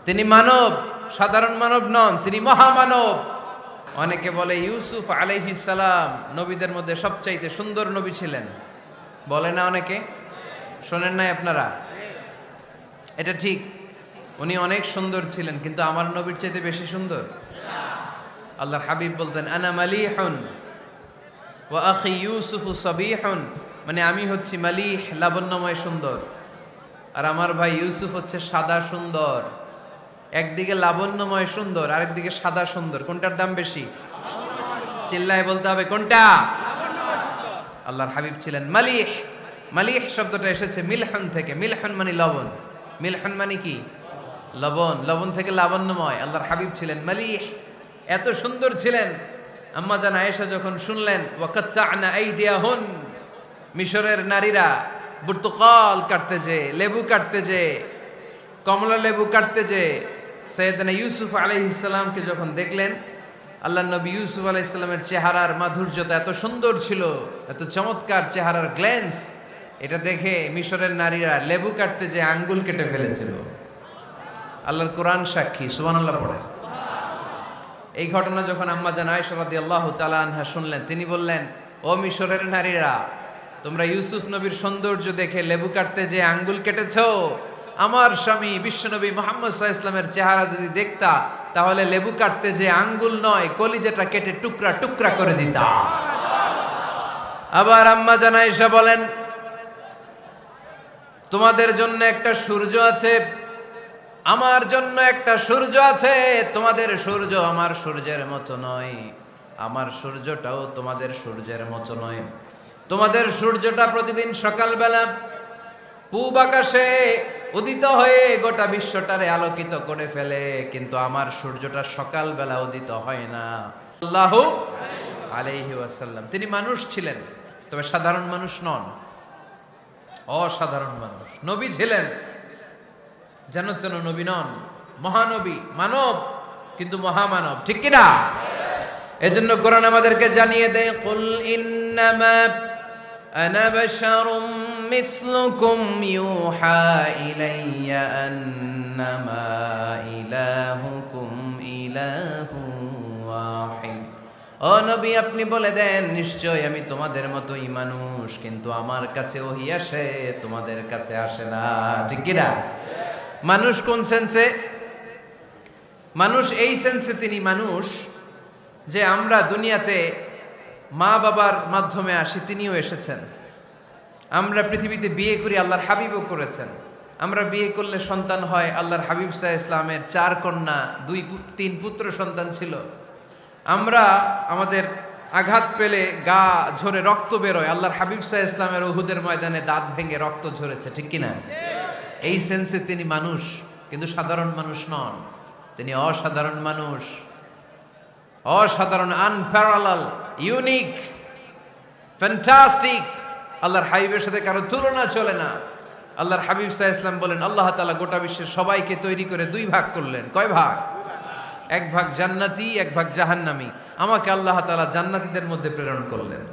তিনি মানব, সাধারণ মানব নন, তিনি মহামানব। অনেকে বলে ইউসুফ আলাইহিস সালাম নবীদের মধ্যে সবচাইতে সুন্দর নবী ছিলেন, বলে না অনেকে? শোনেন নাই আপনারা? এটা ঠিক, উনি অনেক সুন্দর ছিলেন, কিন্তু আমার নবীর চাইতে বেশি সুন্দর। আল্লাহর হাবিব বলতেন, আনা মালিহুন ওয়া আখি ইউসুফু সাবিহুন, মানে আমি হচ্ছি মালিহ, লাবণ্যময় সুন্দর, আর আমার ভাই ইউসুফ হচ্ছে সাদা সুন্দর। একদিকে লাবণ্যময় সুন্দর, আরেকদিকে সাদা সুন্দর, কোনটার দাম বেশি? চিল্লায় বলতে হবে কোনটা? আল্লাহর হাবিব ছিলেন মালিহ। মালিহ শব্দটা এসেছে মিলহন থেকে। মিলহন মানে লবণ, মিলহন মানে কি? লবণ। লবণ থেকে লাবণ্যময়। আল্লাহর হাবিব ছিলেন মালিহ, এত সুন্দর ছিলেন। আম্মা জান আয়েশা যখন শুনলেন ওয়াকাত্তা'না আইদিয়াহুন, মিশরের নারীরা বুর্তুকাল কাটতে যে, লেবু কাটতে যে, কমলা লেবু কাটতে যে সাইয়েদনা ইউসুফ আলাইহিস সালামকে যখন দেখলেন, আল্লাহর নবী ইউসুফ আলাইহিস সালামের চেহারার মাধুর্যতা এত সুন্দর ছিল, এত চমৎকার চেহারার গ্ল্যান্স, এটা দেখে মিশরের নারীরা লেবু কাটতে যে আঙ্গুল কেটে ফেলেছিল। আল্লাহর কোরআন সাক্ষী। সুবহানাল্লাহ পড়ে। এই ঘটনা যখন আম্মা জান আয়েশা রাদিয়াল্লাহু তাআলা আনহা শুনলেন, তিনি বললেন, ও মিশরের নারীরা, তোমরা ইউসুফ নবীর সৌন্দর্য দেখে লেবু কাটতে যে আঙ্গুল কেটেছো, আমার স্বামী বিশ্বনবী মুহাম্মদ সাল্লাল্লাহু আলাইহি ওয়াসাল্লামের চেহারা যদি দেখতা তাহলে লেবু কাটতে যে আঙ্গুল নয় কলিজাটা কেটে টুকরা টুকরা করে দিতাম। আবার আম্মা জান আয়েশা বলেন, তোমাদের জন্য একটা সূর্য আছে, আমার জন্য একটা সূর্য আছে। তোমাদের সূর্য আমার সূর্যের মতো নয়, আমার সূর্যটাও তোমাদের সূর্যের মতো নয়। তোমাদের সূর্যটা প্রতিদিন সকালবেলা পূব আকাশে উদিত হয়ে গোটা বিশ্বটারে আলোকিত করে ফেলে, কিন্তু আমার সূর্যটা সকালবেলা উদিত হয় না। আল্লাহু আলাইহি ওয়াসাল্লাম তিনি মানুষ ছিলেন, তবে সাধারণ মানুষ নন, অসাধারণ মানুষ। নবী ছিলেন, যেন তেন নবী নন, মহানবী, মানব কিন্তু মহামানব, ঠিক কিনা? এজন্য কোরআন আমাদেরকে জানিয়ে দেয়, কুল ইন্নামা আনা বাশারুম মিসলুকুম ইউহা ইলাইয়া আন্নামা ইলাহুকুম ইলাহু ওয়াহিদ। ও নবী, আপনি বলে দেন, নিশ্চয় আমি তোমাদের মতোই মানুষ, কিন্তু আমার কাছে ওহী আসে, তোমাদের কাছে আসে না, ঠিক কিনা? মানুষ কোন সেন্সে? মানুষ এই সেন্সে তিনি মানুষ যে আমরা দুনিয়াতে মা বাবার মাধ্যমে আসি, তিনিও এসেছেন। আমরা পৃথিবীতে বিয়ে করি, আল্লাহর হাবিবও করেছেন। আমরা বিয়ে করলে সন্তান হয়, আল্লাহর হাবিব সাল্লাল্লাহু আলাইহি ইসলামের 4 কন্যা 2-3 পুত্র সন্তান ছিল। আমরা আমাদের আঘাত পেলে গা ঝরে রক্ত বেরোয়, আল্লাহর হাবিব সাল্লাল্লাহু আলাইহি ইসলামের উহুদের ময়দানে দাঁত ভেঙে রক্ত ঝরেছে, ঠিক কিনা? এই সেন্সে তিনি মানুষ, কিন্তু সাধারণ মানুষ নন, তিনি অসাধারণ মানুষ, অসাধারণ, আনপ্যারালাল, ইউনিক, ফ্যান্টাস্টিক। আল্লাহর হাবিবের সাথে কারো তুলনা চলে না। আল্লাহর হাবিব সাল্লাল্লাহু আলাইহি ওয়াসাল্লাম বলেন, আল্লাহ তাআলা গোটা বিশ্বের সবাইকে তৈরি করে 2 ভাগ করলেন। কয় ভাগ? 1 ভাগ জান্নাতি, 1 ভাগ জাহান্নামী। আমাকে আল্লাহ তাআলা জান্নাতীদের মধ্যে প্রেরণ করলেন।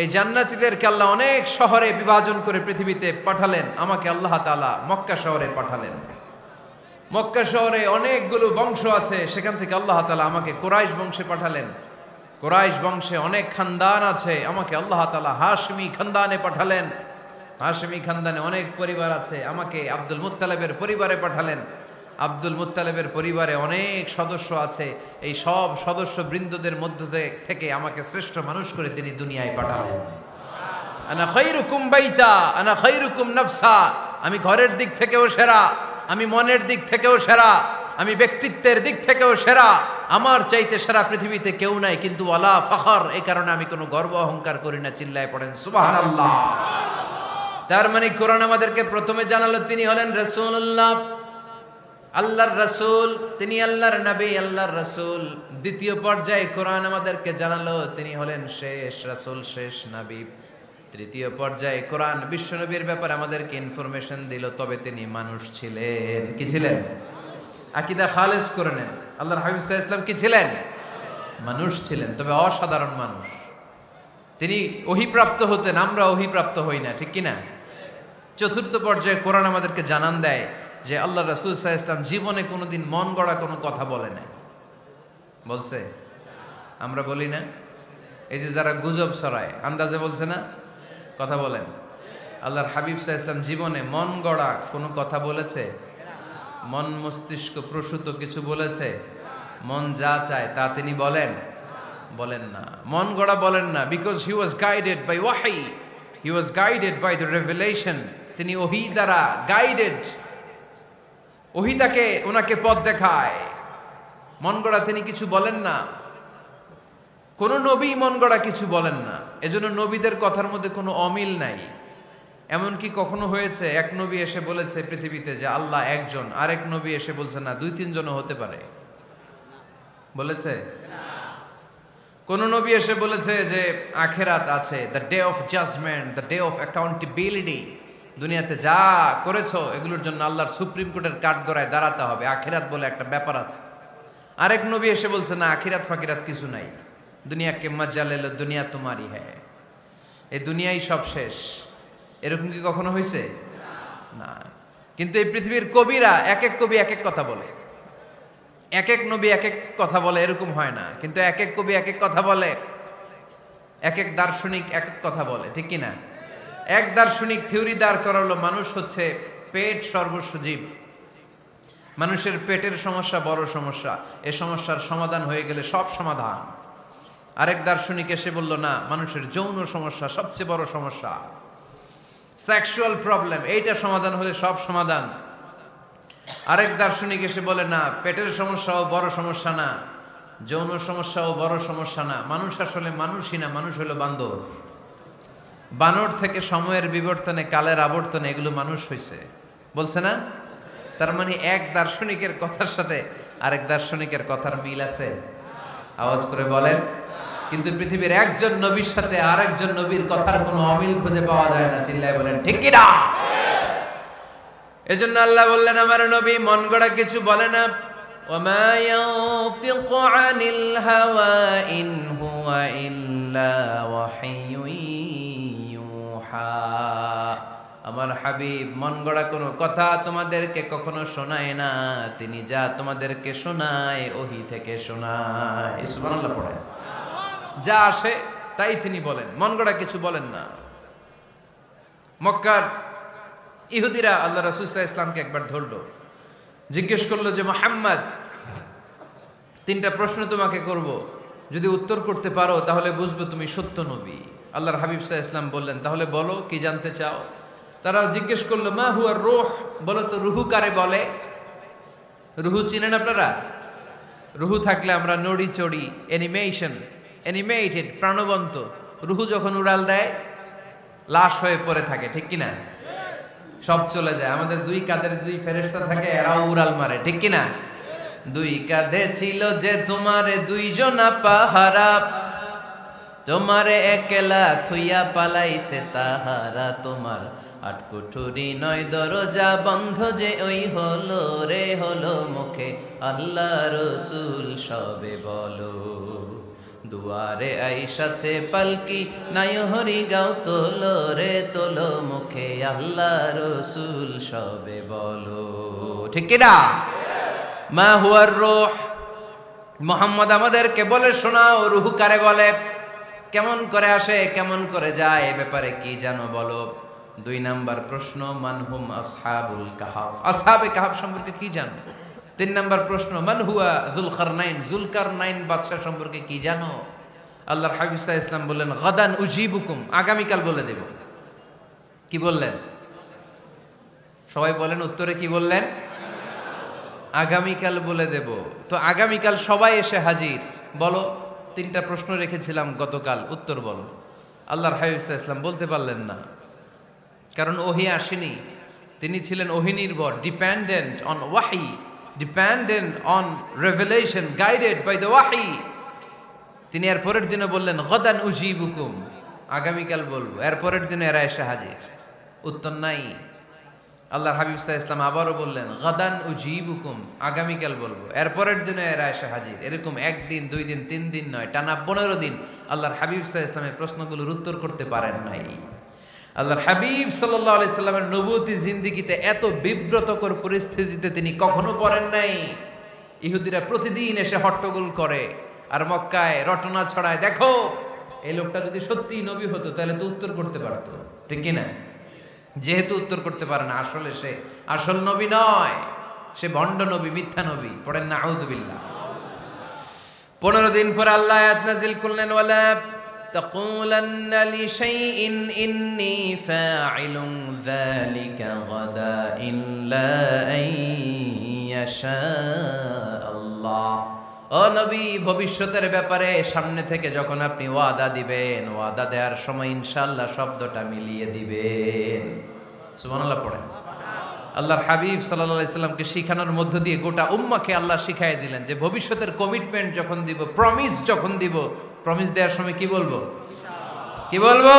এই জান্নাতীদেরকে আল্লাহ অনেক শহরে বিভাজন করে পৃথিবীতে পাঠালেন, আমাকে আল্লাহ তাআলা মক্কা শহরে পাঠালেন। মক্কা শহরে অনেকগুলো বংশ আছে, সেখান থেকে আল্লাহ তাআলা আমাকে কুরাইশ বংশে পাঠালেন। কুরাইশ বংশে অনেক খানদান আছে, আমাকে আল্লাহ তাআলা হাশমি খানদানে পাঠালেন। হাশমি খানদানে অনেক পরিবার আছে, আমাকে আব্দুল মুত্তালিবের পরিবারে পাঠালেন। আব্দুল মুত্তালিবের পরিবারে অনেক সদস্য আছে, এই সব সদস্য বৃন্দদের মধ্য থেকে আমাকে শ্রেষ্ঠ মানুষ করে তিনি দুনিয়ায় পাঠালেন। আনা খায়রুকুম বাইতা আনা খায়রুকুম নাফসা, আমি ঘরের দিক থেকেও সেরা, আমি মনের দিক থেকেও সেরা, আমি ব্যক্তিত্বের দিক থেকেও সেরা, আমার চাইতে সেরা পৃথিবীতে কেউ নাই। কিন্তু ওয়ালা ফখর, এই কারণে আমি কোনো গর্ব অহংকার করি না। চিল্লায় পড়েন সুবহানাল্লাহ। তার মানে কোরআন আমাদেরকে প্রথমে জানালো তিনি হলেন রাসূলুল্লাহ, আল্লাহর রাসূল, তিনি আল্লাহর নবী, আল্লাহর রাসূল। দ্বিতীয় পর্যায়ে কোরআন আমাদেরকে জানালো তিনি হলেন শেষ রাসূল, শেষ নবী। তৃতীয় পর্যায়ে কোরআন বিশ্বনবীর ব্যাপারে আমাদেরকে ইনফরমেশন দিল, তবে তিনি মানুষ ছিলেন। কি ছিলেন? আকীদা খালেস করে নেন, আল্লাহর হাবিব সাল্লাল্লাহু আলাইহি ওয়াসাল্লাম কি ছিলেন? মানুষ ছিলেন, তবে অসাধারণ মানুষ। তিনি ওহীপ্রাপ্ত হতেন, আমরা ওহীপ্রাপ্ত হই না, ঠিক কিনা? চতুর্থ পর্যায়ে কোরআন আমাদেরকে জানান দেয় যে আল্লাহ রাসূল সাল্লাল্লাহু আলাইহি ওয়াসাল্লাম জীবনে কোনোদিন মন গড়া কোনো কথা বলে না। বলছে? আমরা বলি না? এই যে যারা গুজব ছড়ায়, আন্দাজে বলছে না, কথা বলেন। আল্লাহর হাবিব সাল্লাল্লাহু আলাইহি ওয়াসাল্লাম জীবনে মন গড়া কোনো কথা বলেছে? মন মস্তিষ্ক প্রসূত কিছু বলেছে? মন যা চায় তা তিনি বলেন? বলেন না, মন গড়া বলেন না। Because he was guided by ওয়াহি, he was guided by the revelation. তিনি ওহী দ্বারা গাইডেড, ওহী তাকে ওনাকে পথ দেখায়। মন গড়া তিনি কিছু বলেন না, কোন নবী মন গড়া কিছু বলেন না। এজন্য নবীদের কথার মধ্যে কোনো অমিল নাই। এমনকি কখনো হয়েছে এক নবী এসে বলেছে পৃথিবীতে যে আল্লাহ একজন, আরেক নবী এসে বলছে না 2-3 জনও হতে পারে? বলেছে? কোন নবী এসে বলেছে যে আখিরাত আছে, the day of judgment, the day of accountability, দুনিয়াতে যা করেছো এগুলোর জন্য আল্লাহর সুপ্রিম কোর্টের কাঠগড়ায় দাঁড়াতে হবে, আখিরাত বলে একটা ব্যাপার আছে। আরেক নবী এসে বলছে না, আখিরাত ফাকিরাত কিছু নাই, দুনিয়াকে মজা লেলো, দুনিয়া তোমারই হ্যায়, এই দুনিয়াই সব শেষ। এরকম কি কখনো হয়েছে? না। কিন্তু এই পৃথিবীর কবিরা এক এক কবি এক এক কথা বলে, এক এক নবী এক এক কথা বলে, এরকম হয় না। কিন্তু এক এক কবি এক এক কথা বলে, এক এক দার্শনিক এক এক কথা বলে, ঠিক কিনা? এক দার্শনিক থিওরি দাঁড় করালো মানুষ হচ্ছে পেট সর্বস্ব জীব, মানুষের পেটের সমস্যা বড় সমস্যা, এ সমস্যার সমাধান হয়ে গেলে সব সমাধান। আরেক দার্শনিক এসে বলল না, মানুষের যৌন সমস্যা সবচেয়ে বড় সমস্যা, সেক্সুয়াল প্রবলেম, এইটা সমাধান হলে সব সমাধান। আরেক দার্শনিক এসে বলে না, পেটের সমস্যাও বড় সমস্যা না, যৌন সমস্যাও বড় সমস্যা না, মানুষ আসলে মানুষই না, মানুষ হলো বান্দর। বানর থেকে সময়ের বিবর্তনে, কালের আবর্তনে এগুলো মানুষ হয়েছে, বলছে না? তার মানে এক দার্শনিকের কথার সাথে আরেক দার্শনিকের কথার মিল আছে? আওয়াজ করে বলেন। কিন্তু পৃথিবীর একজন নবীর সাথে আরেকজন নবীর কথার কোনো অমিল খুঁজে পাওয়া যায় না। চিল্লায় বলেন ঠিক কি না? এজন্য আল্লাহ বললেন, আমার নবী মন গড়া কিছু বলে না। ওমা ইয়ানতিকু আনিল হাওয়া ইন হুয়া ইল্লা ওয়াহিয়ুন ইউহা। আমার হাবিব মন গড়া কোনো কথা তোমাদেরকে কখনো শোনায় না, তিনি যা তোমাদেরকে শোনায় ওহী থেকে শোনায়। সুবহানাল্লাহ পড়ে। যা আসে তাই তিনি বলেন, মন গড়া কিছু বলেন না। মক্কার ইহুদিরা আল্লাহ রাসূল সাল্লাল্লাহু আলাইহি ওয়াসাল্লামকে একবার ধরলো, জিজ্ঞেস করলো যে মুহাম্মদ, তিনটা প্রশ্ন তোমাকে করব, যদি উত্তর করতে পারো তাহলে বুঝবো তুমি সত্য নবী। আল্লাহর হাবিব সাল্লাল্লাহু আলাইহি ওয়াসাল্লাম বললেন, তাহলে বলো কি জানতে চাও? তারা জিজ্ঞেস করলো, মা হুয়া রূহ, বলো তো রুহু কারে বলে? রুহু চিনেন আপনারা? রুহু থাকলে আমরা নড়ি চড়ি, অ্যানিমেটেড, প্রাণবন্ত। রুহু যখন উড়াল দেয় লাশ হয়ে পড়ে থাকে, ঠিক কিনা? সব চলে যায়। আমাদের দুই কাঁধের দুই ফেরেশতা থাকে, এরাও উড়াল মারে, ঠিক কিনা? দুই কাঁধে ছিল যে তোমারে দুইজনা পাহারা, তোমারে একলা থুইয়া পালাইছে তাহারা, তোমার আটকুঠুরি নয় দরজা বন্ধ যে ওই হলো রে হলো মুখে আল্লাহ রসুল সবে বলো, দুয়ারে আইসাছে পালকি নাই হরি গাও তোলো রে তোলো মুখে আল্লাহ রসুল সবে বলো, ঠিক কিনা? মা হুয়ার রূহ, মুহাম্মদ আমাদেরকে বলে শোনাও রুহু কারে বলে, কেমন করে আসে, কেমন করে যায়, এ ব্যাপারে কি জানো বলো। দুই নাম্বার প্রশ্ন, মানহুম আসহাবুল কাহাফ, আসহাবে কাহাফ সম্পর্কে কি জানো? তিন নাম্বার প্রশ্ন, মান হুয়া যুলকারনাইন, যুলকারনাইন বাদশা সম্পর্কে কি জানো? আল্লাহর হাবিব সাল্লাল্লাহু আলাইহি ওয়াসাল্লাম বললেন, গাদান উজিবুকুম, আগামীকাল বলে দেব। কি বললেন? সবাই বলেন উত্তরে কি বললেন? আগামীকাল বলে দেব। তো আগামীকাল সবাই এসে হাজির। বলো, তিনটা প্রশ্ন রেখেছিলাম গতকাল, উত্তর বলো। আল্লাহর হাবিব সাল্লাল্লাহু আলাইহি ওয়াসাল্লাম বলতে পারলেন না, কারণ ওহী আসেনি। তিনি ছিলেন ওহী নির্ভর, ডিপেন্ডেন্ট অন ওয়াহি, dependent on revelation, guided by the ওয়াহি। তিনি এর পরের দিনে বললেন, গাদান উজিবুকুম, আগামীকাল বলবো। এর পরের দিনে এরা এসে হাজির, উত্তর নাই। আল্লাহর হাবিব সাল্লাল্লাহু আলাইহি ওয়াসাল্লাম আবারও বললেন, গাদান উজিবুকুম, আগামীকাল বলবো। এর পরের দিনে এরা এসে হাজির। এরকম একদিন, দুই দিন, তিন দিন নয়, টানা 15 দিন আল্লাহর হাবিব সাল্লাল্লাহু আলাইহি ওয়াসাল্লামের প্রশ্নগুলোর উত্তর করতে পারেন নাই। আল্লাহর হাবিব সাল্লাল্লাহু আলাইহি সাল্লামের নবুয়তি জিন্দেগিতে এত বিব্রতকর পরিস্থিতিতে তিনি কখনো পড়েন নাই। ইহুদিরা প্রতিদিন এসে হট্টগোল করে আর মক্কায় রটনা ছড়ায়, দেখো এই লোকটা যদি সত্যি নবী হতো তাহলে তো উত্তর করতে পারতো, ঠিক কিনা? যেহেতু উত্তর করতে পারে না, আসলে সে আসল নবী নয়, সে ভণ্ড নবী, মিথ্যা নবী। পড়েন না আউযুবিল্লাহ। 15 দিন পর আল্লাহ আয়াত নাযিল করলেন, ওয়ালা তাকুলান্না লিশাইইন ইন্নী ফাইলুন যালিকা গাদা ইল্লা আইয়াশা আল্লাহ। ও নবী, ভবিষ্যতের ব্যাপারে সামনে থেকে যখন আপনি ওয়াদা দিবেন, ওয়াদা দেওয়ার সময় ইনশাআল্লাহ শব্দটা মিলিয়ে দিবেন। সুবহানাল্লাহ পড়েন। আল্লাহর হাবিব সাল্লাল্লাহু আলাইহি সাল্লামকে শিখানোর মধ্য দিয়ে গোটা উম্মাহকে আল্লাহ শিখাইয়ে দিলেন যে ভবিষ্যতের কমিটমেন্ট যখন দিব, প্রমিস যখন দিব, প্রমিস দেওয়ার সময় কি বলবো? কি বলবো?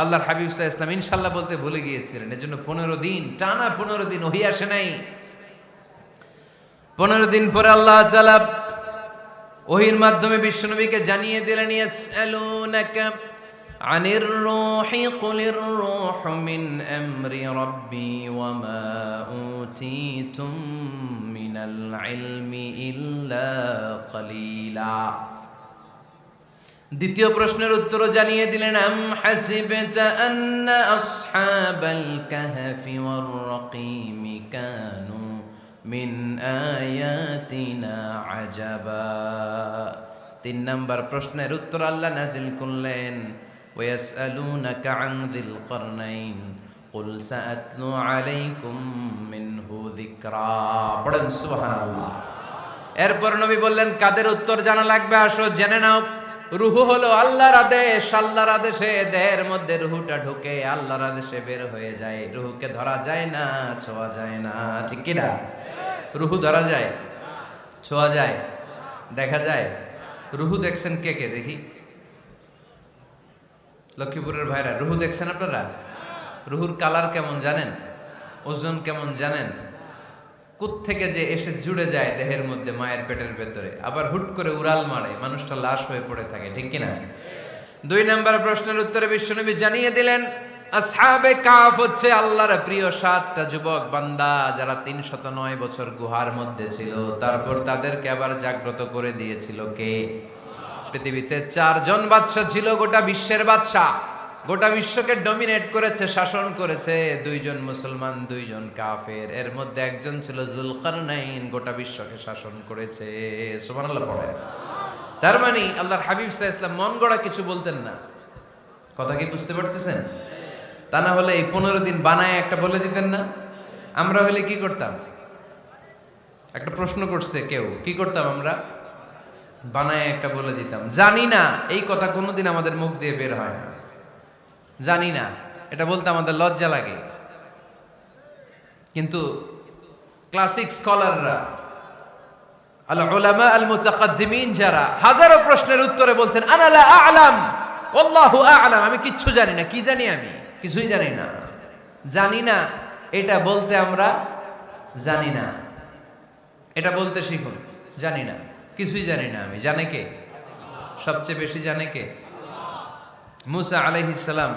আল্লাহর হাবিব সাল্লাল্লাহু আলাইহি সাল্লাম ইনশাআল্লাহ বলতে ভুলে গিয়েছিলেন। এজন্য 15 দিন, টানা 15 দিন ওহী আসে নাই। 15 দিন পরে আল্লাহ তাআলা ওহীর মাধ্যমে বিশ্বনবীকে জানিয়ে দিলেন, ইয়াসআলুনাকা আনির রূহি কুলির রূহু মিন আমরি রাব্বি ওয়া মা উতীতুম মিনাল ইলমি ইল্লা কলিলা। দ্বিতীয় প্রশ্নের উত্তরও জানিয়ে দিলেন, আম হাসিবতা আন্না আসহাবাল কাহফি ওয়ার রাকিমি কানু মিন আয়াতিনা আজাবা। 3 নাম্বার প্রশ্নের উত্তর আল্লাহ নাজিল করলেন, ওয়াসআলুনাকা আন যিল করনাইন কুল সাআতলু আলাইকুম মিনহু যিকরা। পড়েন সুবহানাল্লাহ। এরপর নবী বললেন, কাদের উত্তর জানা লাগবে, আসো জেনে নাও। রুহু হলো আল্লাহর আদেশ, আল্লাহর আদেশে দেহের মধ্যে রুহুটা ঢুকে আল্লাহর আদেশে বের হয়ে যায়। রুহুকে ধরা যায় না, ছোঁয়া যায় না, ঠিক কি না? রুহু ধরা যায়, ছোঁয়া যায়, দেখা যায়? রুহু দেখছেন কে কে দেখি? লক্ষ্মীপুরের ভাইরা রুহু দেখছেন আপনারা? রুহুর কালার কেমন জানেন? ওজন কেমন জানেন? কোত্থেকে যে এসে জুড়ে যায় দেহের মধ্যে, মায়ের পেটের ভেতরে, আবার হুট করে উড়াল মারে, মানুষটা লাশ হয়ে পড়ে থাকে, ঠিক কিনা? 2 নম্বর প্রশ্নের উত্তরে বিশ্বনবী জানিয়ে দিলেন, আসহাবে কাফ হচ্ছে আল্লাহর প্রিয় 7টা যুবক বান্দা, যারা 309 বছর গুহার মধ্যে ছিল। তারপর তাদেরকে আবার জাগ্রত করে দিয়েছিল কে? পৃথিবীতে 4 জন বাদশা ছিল, গোটা বিশ্বের বাদশা, গোটা বিশ্বকে ডমিনেট করেছে, শাসন করেছে। 2 জন মুসলমান, 2 জন কাফের। এর মধ্যে একজন ছিল যুলকারনাইন, গোটা বিশ্বকে শাসন করেছে। সুবহানাল্লাহ পড়ে। তার মানে আল্লাহর হাবিব সাল্লাল্লাহু আলাইহি ওয়াসাল্লাম মন গড়া কিছু বলতেন না। কথা কি বুঝতে পারতেছেন? তা না হলে এই 15 দিন বানায় একটা বলে দিতেন না? আমরা হলে কি করতাম? একটা প্রশ্ন করছে কেউ, কি করতাম আমরা? বানায় একটা বলে দিতাম। জানি না, এই কথা কোনোদিন আমাদের মুখ দিয়ে বের হয় না। জানি না, এটা বলতে আমাদের লজ্জা লাগে। কিন্তু ক্লাসিক স্কলাররা, আল উলামা আল মুতাকাদ্দিমিন, যারা হাজারো প্রশ্নের উত্তরে বলছেন আনা লা আ'লাম ওয়াল্লাহু আ'লাম, আমি কিচ্ছু জানি না। কি জানি? আমি কিছুই জানি না। জানি না এটা বলতে আমরা জানি না, এটা বলতে শিখুন। জানি না, কিছুই জানি না আমি। জানে কে? সবচেয়ে বেশি জানে কে? মুসা আলাইহিস সালাম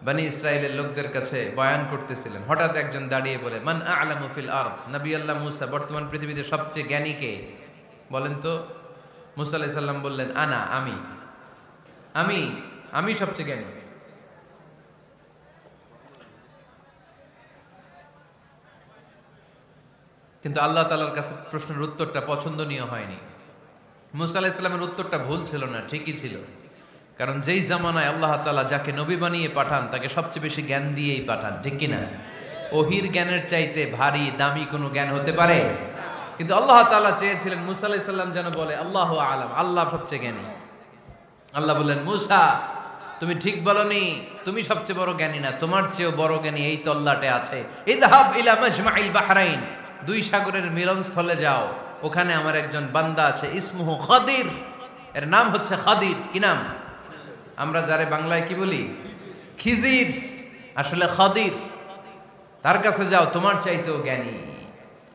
বনি ইসরাইলের লোকদের কাছে বয়ান করতেছিলেন। হঠাৎ একজন দাঁড়িয়ে বলে, মান আ'লামু ফিল আরদ। নবী আল্লাহ মুসা, বর্তমান পৃথিবীতে সবচেয়ে জ্ঞানী কে বলেন তো? মুসা আলাইহিস সালাম বললেন, আনা, আমি আমি আমি সবচেয়ে জ্ঞানী। কিন্তু আল্লাহ তাআলার কাছে প্রশ্নের উত্তরটা পছন্দনীয় হয়নি। মুসা আলাইহিস সালামের উত্তরটা ভুল ছিল না, ঠিকই ছিল। কারণ যেই জামানায় আল্লাহ তাআলা যাকে নবী বানিয়ে পাঠান, তাকে সবচেয়ে বেশি জ্ঞান দিয়েই পাঠান, ঠিক কিনা? ওহির জ্ঞানের চাইতে ভারী দামি কোনো জ্ঞান হতে পারে? কিন্তু আল্লাহ তাআলা চেয়েছিলেন মুসা আলাইহিস সালাম যেন বলে আল্লাহু আ'লাম, আল্লাহ সবচেয়ে জ্ঞানী। আল্লাহ বললেন, মুসা তুমি ঠিক বলনি, তুমি সবচেয়ে বড় জ্ঞানী না, তোমার চেয়েও বড় জ্ঞানী এই তল্লাটে আছে। ইযহাব ইলা মাজমাইল বাহরাইন, 2 সাগরের মিলনস্থলে যাও, ওখানে আমার একজন বান্দা আছে, ইসমুহু খাদির, এর নাম হচ্ছে খাদির। কি নাম? আমরা যারে বাংলায় কি বলি? খিজির, আসলে খাদির। তার কাছে যাও, তোমার চাইতেও জ্ঞানী।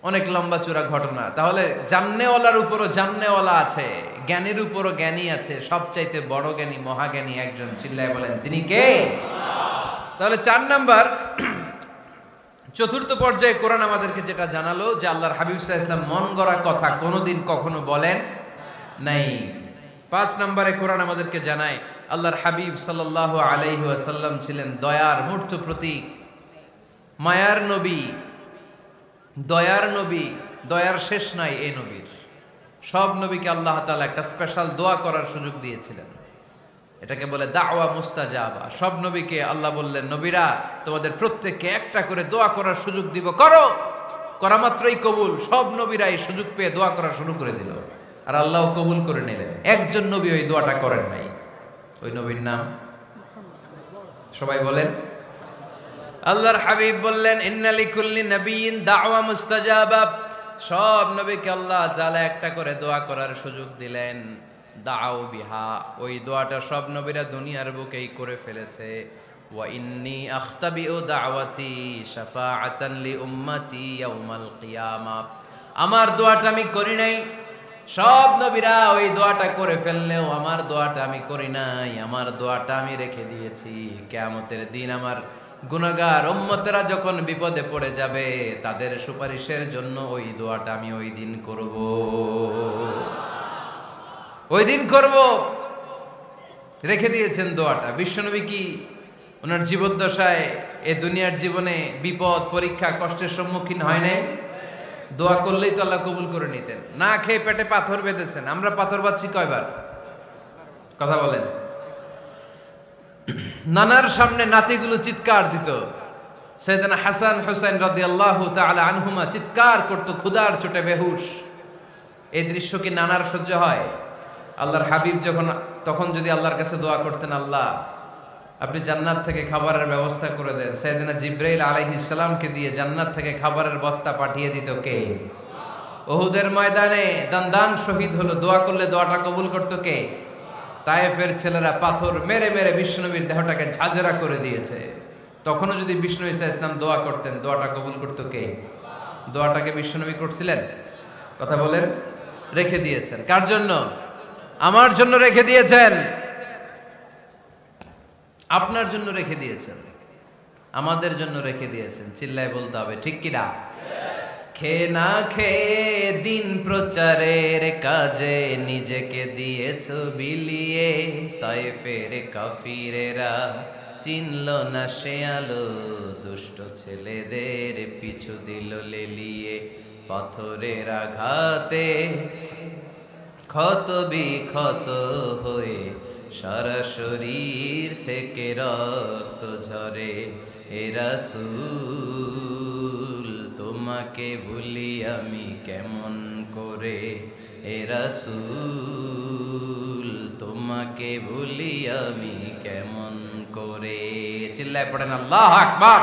অনেক লম্বা চূড়া ঘটনা। তাহলে জান্নেওয়ালার উপরও জান্নেওয়ালা আছে, জ্ঞানীর উপরও জ্ঞানী আছে। সবচাইতে বড় জ্ঞানী, মহাজ্ঞানী একজন, চিল্লায় বলেন তিনি কে? তাহলে 4 নাম্বার, চতুর্থ পর্যায়ে কোরআন আমাদেরকে যেটা জানালো যে আল্লাহর হাবিব সাল্লাল্লাহু আলাইহি ওয়াসাল্লাম মন গড়া কথা কোনোদিন কখনো বলেন নাই। 5 নম্বরে কোরআন আমাদেরকে জানায় আল্লাহর হাবিব সাল্লাল্লাহু আলাইহি ওয়াসাল্লাম ছিলেন দয়ার মূর্ত প্রতীক, মায়ার নবী, দয়ার নবী। দয়ার শেষ নাই এই নবীর। সব নবীকে আল্লাহ তাআলা একটা স্পেশাল দোয়া করার সুযোগ দিয়েছিলেন, এটাকে বলে দাওয়া মুস্তাজাবা। সব নবীকে আল্লাহ বললেন, নবীরা তোমাদের প্রত্যেককে একটা করে দোয়া করার সুযোগ দিব, করো। করা মাত্রই কবুল। সব নবীরা এই সুযোগ পেয়ে দোয়া করা শুরু করে দিল, আর আল্লাহ কবুল করে নিলেন। একজন নবী ওই দোয়াটা করেন নাই। ওই নবীর নাম সবাই বলেন। আল্লাহর হাবিব বললেন, ইন্না লিকুল্লি নাবিয়্যিন দাওয়া মুস্তাজাবা। সব নবীকে আল্লাহ তাআলা একটা করে দোয়া করার সুযোগ দিলেন। দাও বিহা, ওই দোয়াটা সব নবীরা দুনিয়ার বুকেই করে ফেলেছে। ওয়া ইন্নী আখতাবিউ দাওয়াতি শাফাআতান লি উম্মতি ইয়াউমাল কিয়ামা। আমার দোয়াটা আমি করি নাই, সব নবীরা ওই দোয়াটা করে ফেললেও আমার দোয়াটা আমি করি নাই। আমার দোয়াটা আমি রেখে দিয়েছি কিয়ামতের দিন আমার গুনাহগার উম্মতেরা যখন বিপদে পড়ে যাবে, তাদের সুপারিশের জন্য ওই দোয়াটা আমি ওই দিন করব, ওই দিন করব। রেখে দিয়েছেন দোয়াটা। বিশ্বনবী কি ওনার জীবদ্দশায় এ দুনিয়ার জীবনে বিপদ, পরীক্ষা, কষ্টের সম্মুখীন হয় নাই? দোয়া করলেই তো আল্লাহ কবুল করে নিতেন। না খেয়ে পেটে পাথর বেঁধেছেন, আমরা পাথর বাঁধছি কয়বার? কথা বলেন। নানার সামনে নাতিগুলো চিৎকার দিত, সাইয়েদনা হাসান হুসাইন রাদিয়াল্লাহু তাআলা আনহুমা চিৎকার করত ক্ষুধার চোটে বেহুশ। এই দৃশ্য কি নানার সহ্য হয়? আল্লাহর হাবিব তখন যদি আল্লাহর কাছে দোয়া করতেন, আল্লাহ আপনি জান্নাত থেকে খাবারের ব্যবস্থা করে দেন, সাইয়েদনা জিবরাইল আলাইহিস সালামকে দিয়ে জান্নাত থেকে খাবারের বস্তা পাঠিয়ে দিত কে? উহুদের ময়দানে দান শহীদ হলো, দোয়া করলে দোয়াটা কবুল করতো কে? তায়েফের ছেলেরা পাথর মেরে মেরে বিষ্ণুনবীর দেহটাকে ঝাঁঝরা করে দিয়েছে। তখনও যদি বিষ্ণু ঈসা ইসলাম দোয়া করতেন, দোয়াটা কবুল করতো কে? দোয়াটাকে বিষ্ণুনবী করছিলেন? কথা বলেন। রেখে দিয়েছেন কার জন্য? আমার জন্য রেখে দিয়েছেন, আপনার জন্য রেখে দিয়েছেন, আমাদের জন্য রেখে দিয়েছেন। চিল্লায় বলতে হবে ঠিক কিনা? খেয়ে না খেয়ে দিন প্রচারের কাজে নিজেকে দিয়েছ বিলিয়ে, তায়েফের কাফিরেরা চিনল না সে আলো, দুষ্ট ছেলেদের পিছু দিল লেলিয়ে। পাথরের আঘাতে ক্ষত বিক্ষত হয়ে সারা শরীর থেকে রক্ত ঝরে। এ রাসূল তোমাকে ভুলি আমি কেমন করে, এ রাসূল তোমাকে ভুলি আমি কেমন করে। চিল্লায় পড়েন আল্লাহু আকবার।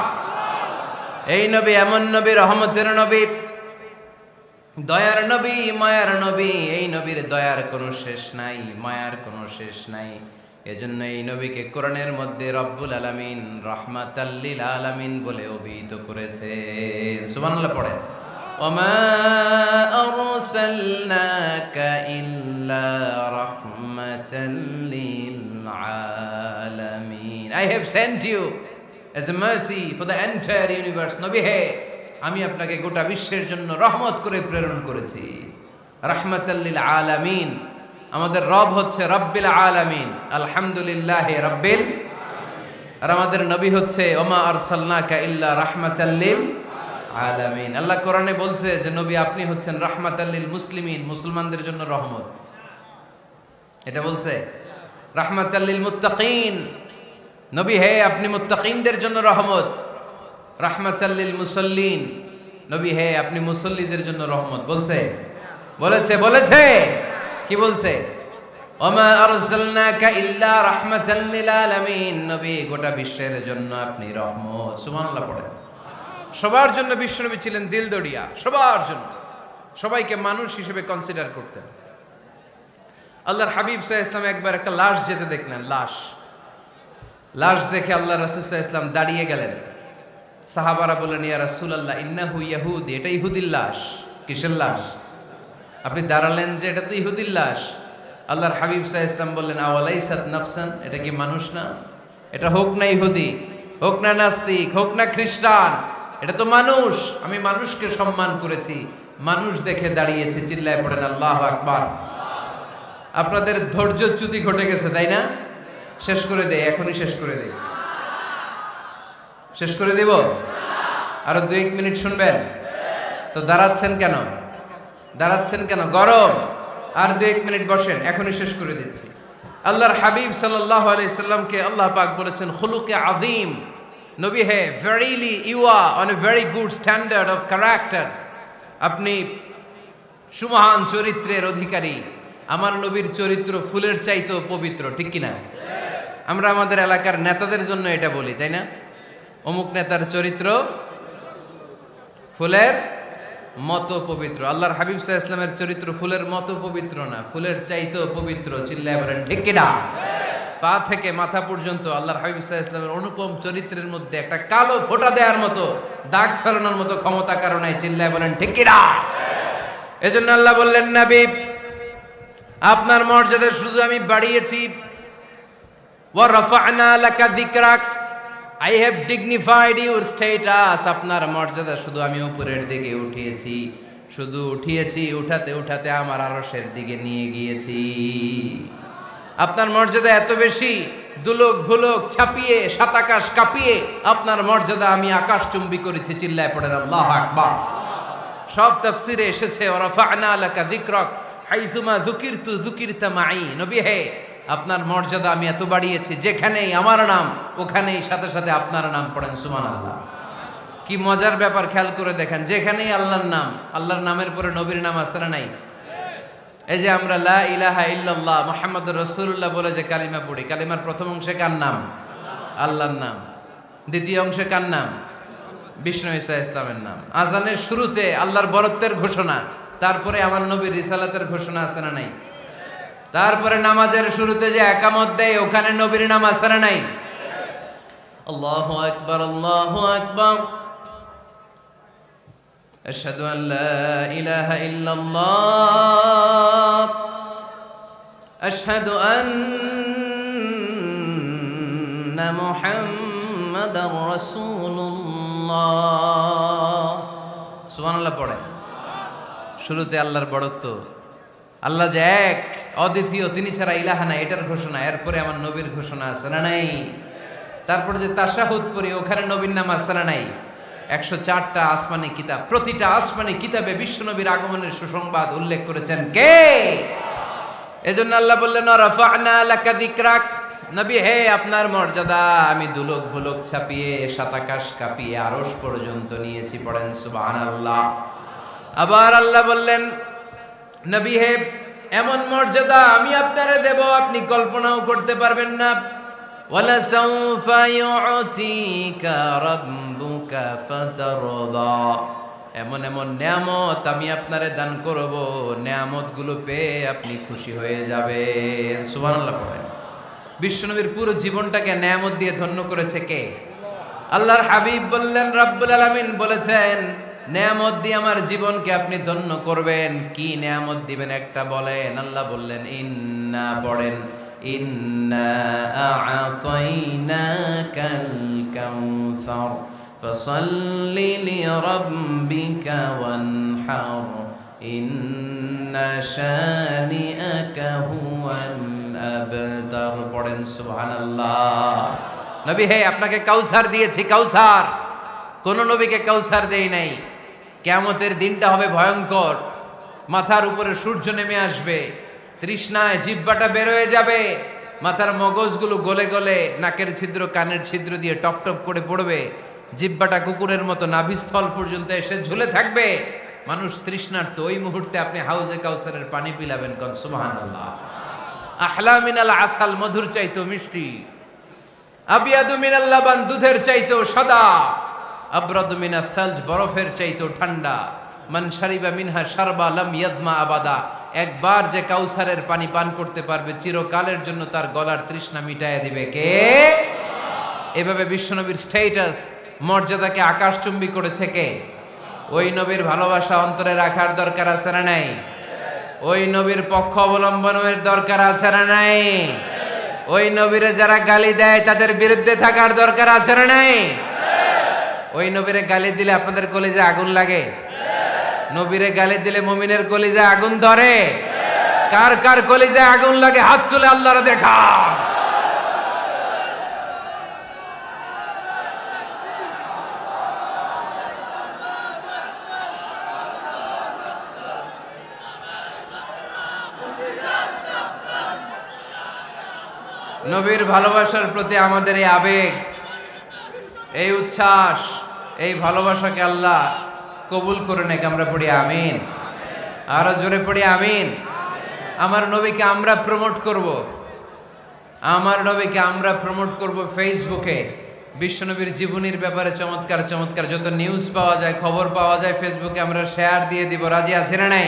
এই নবী এমন নবী, রহমতের নবী, দয়ার নবী, মায়ার নবী। এই নবীর দয়ার কোনো শেষ নাই, মায়ার কোনো শেষ নাই। এজন্য এই নবীকে কোরআনের মধ্যে রব্বুল আলামিন রাহমাতাল লিল আলামিন বলে অভিহিত করেছে। সুবহানাল্লাহ পড়েন। ওমা আরসালনাকা ইল্লা রাহমাতাল লিল আলামিন। I have sent you as a mercy for the entire universe. নবী হে, আমি আপনাকে গোটা বিশ্বের জন্য রহমত করে প্রেরণ করেছি। রাহমাতাল লিল আলামিন। আমাদের রব হচ্ছে রব্বিল আলামিন, আলহামদুলিল্লাহি রাব্বিল। আর আমাদের নবী হচ্ছে ওমা আরসালনাকা ইল্লা রাহমাতাল লিল আলামিন। আল্লাহ কোরআনে বলছে যে নবী আপনি হচ্ছেন রাহমাতাল লিল মুসলিমিন, মুসলমানদের জন্য রহমত। এটা বলছে রাহমাতাল লিল মুত্তাকিন। নবী হে, আপনি মুত্তাকিনদের জন্য রহমত। রাহমাতাল লিল মুসাল্লিন। নবী হে, আপনি মুসল্লিদের জন্য রহমত। বলছে বলেছে কি বলছে? ওমা আরসালনাকা ইল্লা রাহমাতাল লিল আলামিন। নবী গোটা বিশ্বের জন্য আপনি রহমত। সুবহানাল্লাহ পড়েন। সবার জন্য বিশ্বনবী ছিলেন দিলদরিয়া, সবার জন্য, সবাইকে মানুষ হিসেবে কনসিডার করতেন। আল্লাহর হাবিব সাল্লাল্লাহু আলাইহি ওয়াসাল্লাম একবার একটা লাশ যেতে দেখলেন, লাশ দেখে আল্লাহ রাসূল সাল্লাল্লাহু আলাইহি ওয়াসাল্লাম দাঁড়িয়ে গেলেন। সাহাবারা বললেন, ইয়া রাসূলুল্লাহ ইন্নাহু ইয়াহুদি, এটা ইহুদির লাশ। কিসের লাশ? আপনি দাঁড়ালেন যে এটা তো ইহুদির লাশ। আল্লাহর হাবিব সাল্লাল্লাহু আলাইহি ওয়াসাল্লাম বললেন, আওয়ালাইসাত নাফসান, এটা কি মানুষ না? এটা হোক না ইহুদি, হোক না নাস্তিক, হোক না খ্রিস্টান, এটা তো মানুষ। আমি মানুষকে সম্মান করেছি, মানুষ দেখে দাঁড়িয়েছে। চিল্লায় পড়েন আল্লাহু আকবার। আপনাদের ধৈর্যচ্যুতি ঘটে গেছে, তাই না? শেষ করে দেই, এখনই শেষ করে দেই। শেষ করে দেব? আরো 2-1 মিনিট শুনবেন তো? দাঁড়াচ্ছেন কেন? গরম। আর 2-1 মিনিট বসেন, এখনই শেষ করে দিচ্ছি। আল্লাহর হাবিব সাল্লাল্লাহু আলাইহি সাল্লামকে আল্লাহ পাক বলেছেন খুলুকে আযীম। নবী হে, verily you are on a very good standard of character. আপনি সুমহান চরিত্রের অধিকারী। আমার নবীর চরিত্র ফুলের চাইতেও পবিত্র, ঠিক কিনা? আমরা আমাদের এলাকার নেতাদের জন্য এটা বলি, তাই না? অমুক নেতার চরিত্র ফুলের মতো পবিত্র। আল্লাহর হাবিব সাল্লাল্লাহু আলাইহি ওয়াসাল্লামের চরিত্র ফুলের মতো পবিত্র না, ফুলের চাইতেও পবিত্র। চিল্লায় বলেন ঠিক কিনা? পা থেকে মাথা পর্যন্ত আল্লাহর হাবিব সাল্লাল্লাহু আলাইহি ওয়াসাল্লামের অনুপম চরিত্রের মধ্যে একটা কালো ফোঁটা দেওয়ার মতো, দাগ ফেলানোর মতো ক্ষমতা কারো নাই। চিল্লায় বলেন ঠিক কিনা? এজন্য আল্লাহ বললেন, নবী আপনার মর্যাদা শুধু আমি বাড়িয়েছি, ওয়া রাফা'না লাকা যিকরাক, I have dignified your status. আপনার মর্যাদা শুধু আমি উপরের দিকে উঠিয়েছি, উঠাতে উঠাতে আমার আরশের দিকে নিয়ে গিয়েছি। আপনার মর্যাদা এত বেশি, দুলক ভুলক ছাপিয়ে, সাত আকাশ কাঁপিয়ে আপনার মর্যাদা আমি আকাশচুম্বী করেছি। চিল্লায় পড়েন আল্লাহু আকবার। সব তাফসিরে এসেছে ওয়ারাফা'না লাকা যিকরাক হাইসুমা যুকিরতু যুকিরতা মাই। নবী হে, আপনার মর্যাদা আমি এত বাড়িয়েছি, যেখানেই আমার নাম ওখানেই সাথে সাথে আপনার নাম পড়েন সুবহানাল্লাহ। কি মজার ব্যাপার, খেয়াল করে দেখেন, যেখানেই আল্লাহর নাম, আল্লাহর নামের পরে নবীর নাম আছে না নাই? এই যে আমরা লা ইলাহা ইল্লাল্লাহ মুহাম্মাদুর রাসূলুল্লাহ বলে যে কালিমা পড়ি, কালিমার প্রথম অংশে কার নাম? আল্লাহর নাম। দ্বিতীয় অংশে কার নাম? বিষ্ণু ঈসা ইসলামের নাম। আজানের শুরুতে আল্লাহর বরত্বের ঘোষণা, তারপরে আমার নবীর রিসালাতের ঘোষণা আছে না নাই? তারপরে নামাজের শুরুতে যে একামত দেয়, ওখানে নবীর নাম আছে না নাই? আল্লাহু আকবার, আল্লাহু আকবার, আশহাদু আন লা ইলাহা ইল্লাল্লাহ, আশহাদু আন্না মুহাম্মাদার রাসূলুল্লাহ। সুবহানাল্লাহ পড়েন। শুরুতে আল্লাহর বড়ত্ব, আল্লাহ যে এক অদ্বিতীয়, তিনি ছাড়া ইলাহা নাই, এটার ঘোষণা। এরপরে আমার নবীর ঘোষণা আছে না নাই? তারপরে যে তাশাহুদ পড়ি, ওখানে নবীর নাম আছে না নাই? 104টা আসমানি কিতাব, প্রতিটা আসমানি কিতাবে বিশ্ব নবীর আগমনের সুসংবাদ উল্লেখ করেছেন কে? এজন্য আল্লাহ বললেন রাফা'না লাকা যিকরাক, নবী হে, আপনার মর্যাদা আমি দুলক ভুলক ছাপিয়ে, সাতাকাশ কাঁপিয়ে আরশ পর্যন্ত নিয়েছি। পড়েন সুবহানাল্লাহ। আবার আল্লাহ বললেন, নবী হে, এমন মর্যাদা আমি আপনারে দেব আপনি কল্পনাও করতে পারবেন না। ওয়ালা সাউফা ইউতিকা রাব্বুকা ফাতারদা, এমন এমন নিয়ামত আমি আপনারে দান করব, নিয়ামতগুলো পেয়ে আপনি খুশি হয়ে যাবেন। সুবহানাল্লাহ পড়েন। বিশ্বনবীর পুরো জীবনটাকে নিয়ামত দিয়ে ধন্য করেছে কে? আল্লাহর হাবিব বললেন, রব্বুল আলামিন বলেছেন, নিয়ামত দিয়ে আমার জীবনকে আপনি ধন্য করবেন। কি নিয়ামত দিবেন একটা বলেন? আল্লাহ বললেন, ইন্না, পড়েন, ইন্না আ'তাইনাকাল কাউসার ফাসাল্লি লিরাব্বিকা ওয়ানহার ইন্না শানিআকা হুয়াল আবতার। পড়েন সুবহানাল্লাহ। নবী হে, আপনাকে কাউসার দিয়েছি, কাউসার। কোন নবীকে কাউসার দেই নাই। কিয়ামতের দিনটা হবে ভয়ঙ্কর, মাথার উপরে সূর্য নেমে আসবে, তৃষ্ণায় জিহ্বাটা বের হয়ে যাবে, মাথার মগজগুলো গলে গলে নাকের ছিদ্র কানের ছিদ্র দিয়ে টপ টপ করে পড়বে, জিহ্বাটা কুকুরের মতো নাভিস্থল পর্যন্ত এসে ঝুলে থাকবে। মানুষ তৃষ্ণার্ত। ওই মুহূর্তে আপনি হাউজে কাউসারের পানি পিলাবেন। কোন সুবহানাল্লাহ। আহলা মিনাল আসাল, মধুর চাইতো মিষ্টি, আবিয়াদু মিনাল লাবান, দুধের চাইতো সাদা, আবরাদু মিনাস সালজ, বরফের চাইতো ঠান্ডা, মান শারিবা মিনহা শারবা লাম ইয়াজমা আবাদা, একবার যে কাউসারের পানি পান করতে পারবে চিরকালের জন্য তার গলার তৃষ্ণা মিটাইয়া দিবে কে? এভাবে বিশ্বনবীর স্ট্যাটাস, মর্যাদাকে আকাশচুম্বী করেছে কে? ওই নবীর ভালোবাসা অন্তরে রাখার দরকার আছে না নাই? ওই নবীর পক্ষ অবলম্বনের দরকার আছে না নাই? ওই নবীরে যারা গালি দেয় তাদের বিরুদ্ধে থাকার দরকার আছে না নাই? ওই নবীরে গালি দিলে আপনাদের কলিজায় আগুন লাগে? নবীরে গালি দিলে মুমিনের কলিজায় আগুন ধরে? কার কার কলিজায় আগুন লাগে হাত তুলে আল্লাহরে দেখা। নবীর ভালোবাসার প্রতি আমাদের এই আবেগ, এই উচ্ছ্বাস, এই ভালোবাসাকে আল্লাহ কবুল করে নেক। আমরা পড়ি আমিন। আরো জোরে পড়ি আমিন। আমার নবীকে আমরা প্রমোট করব, আমার নবীকে আমরা প্রমোট করব ফেসবুকে। বিশ্বনবীর জীবনীর ব্যাপারে চমৎকার চমৎকার যত নিউজ পাওয়া যায়, খবর পাওয়া যায়, ফেসবুকে আমরা শেয়ার দিয়ে দিব। রাজি আছে না নাই?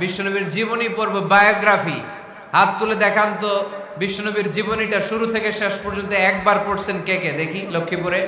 বিশ্বনবীর জীবনী পড়ব, বায়োগ্রাফি। হাত তুলে দেখান তো বিশ্বনবীর জীবনীটা শুরু থেকে শেষ পর্যন্ত একবার পড়ছেন কে কে? দেখি লক্ষ্মীপুরে।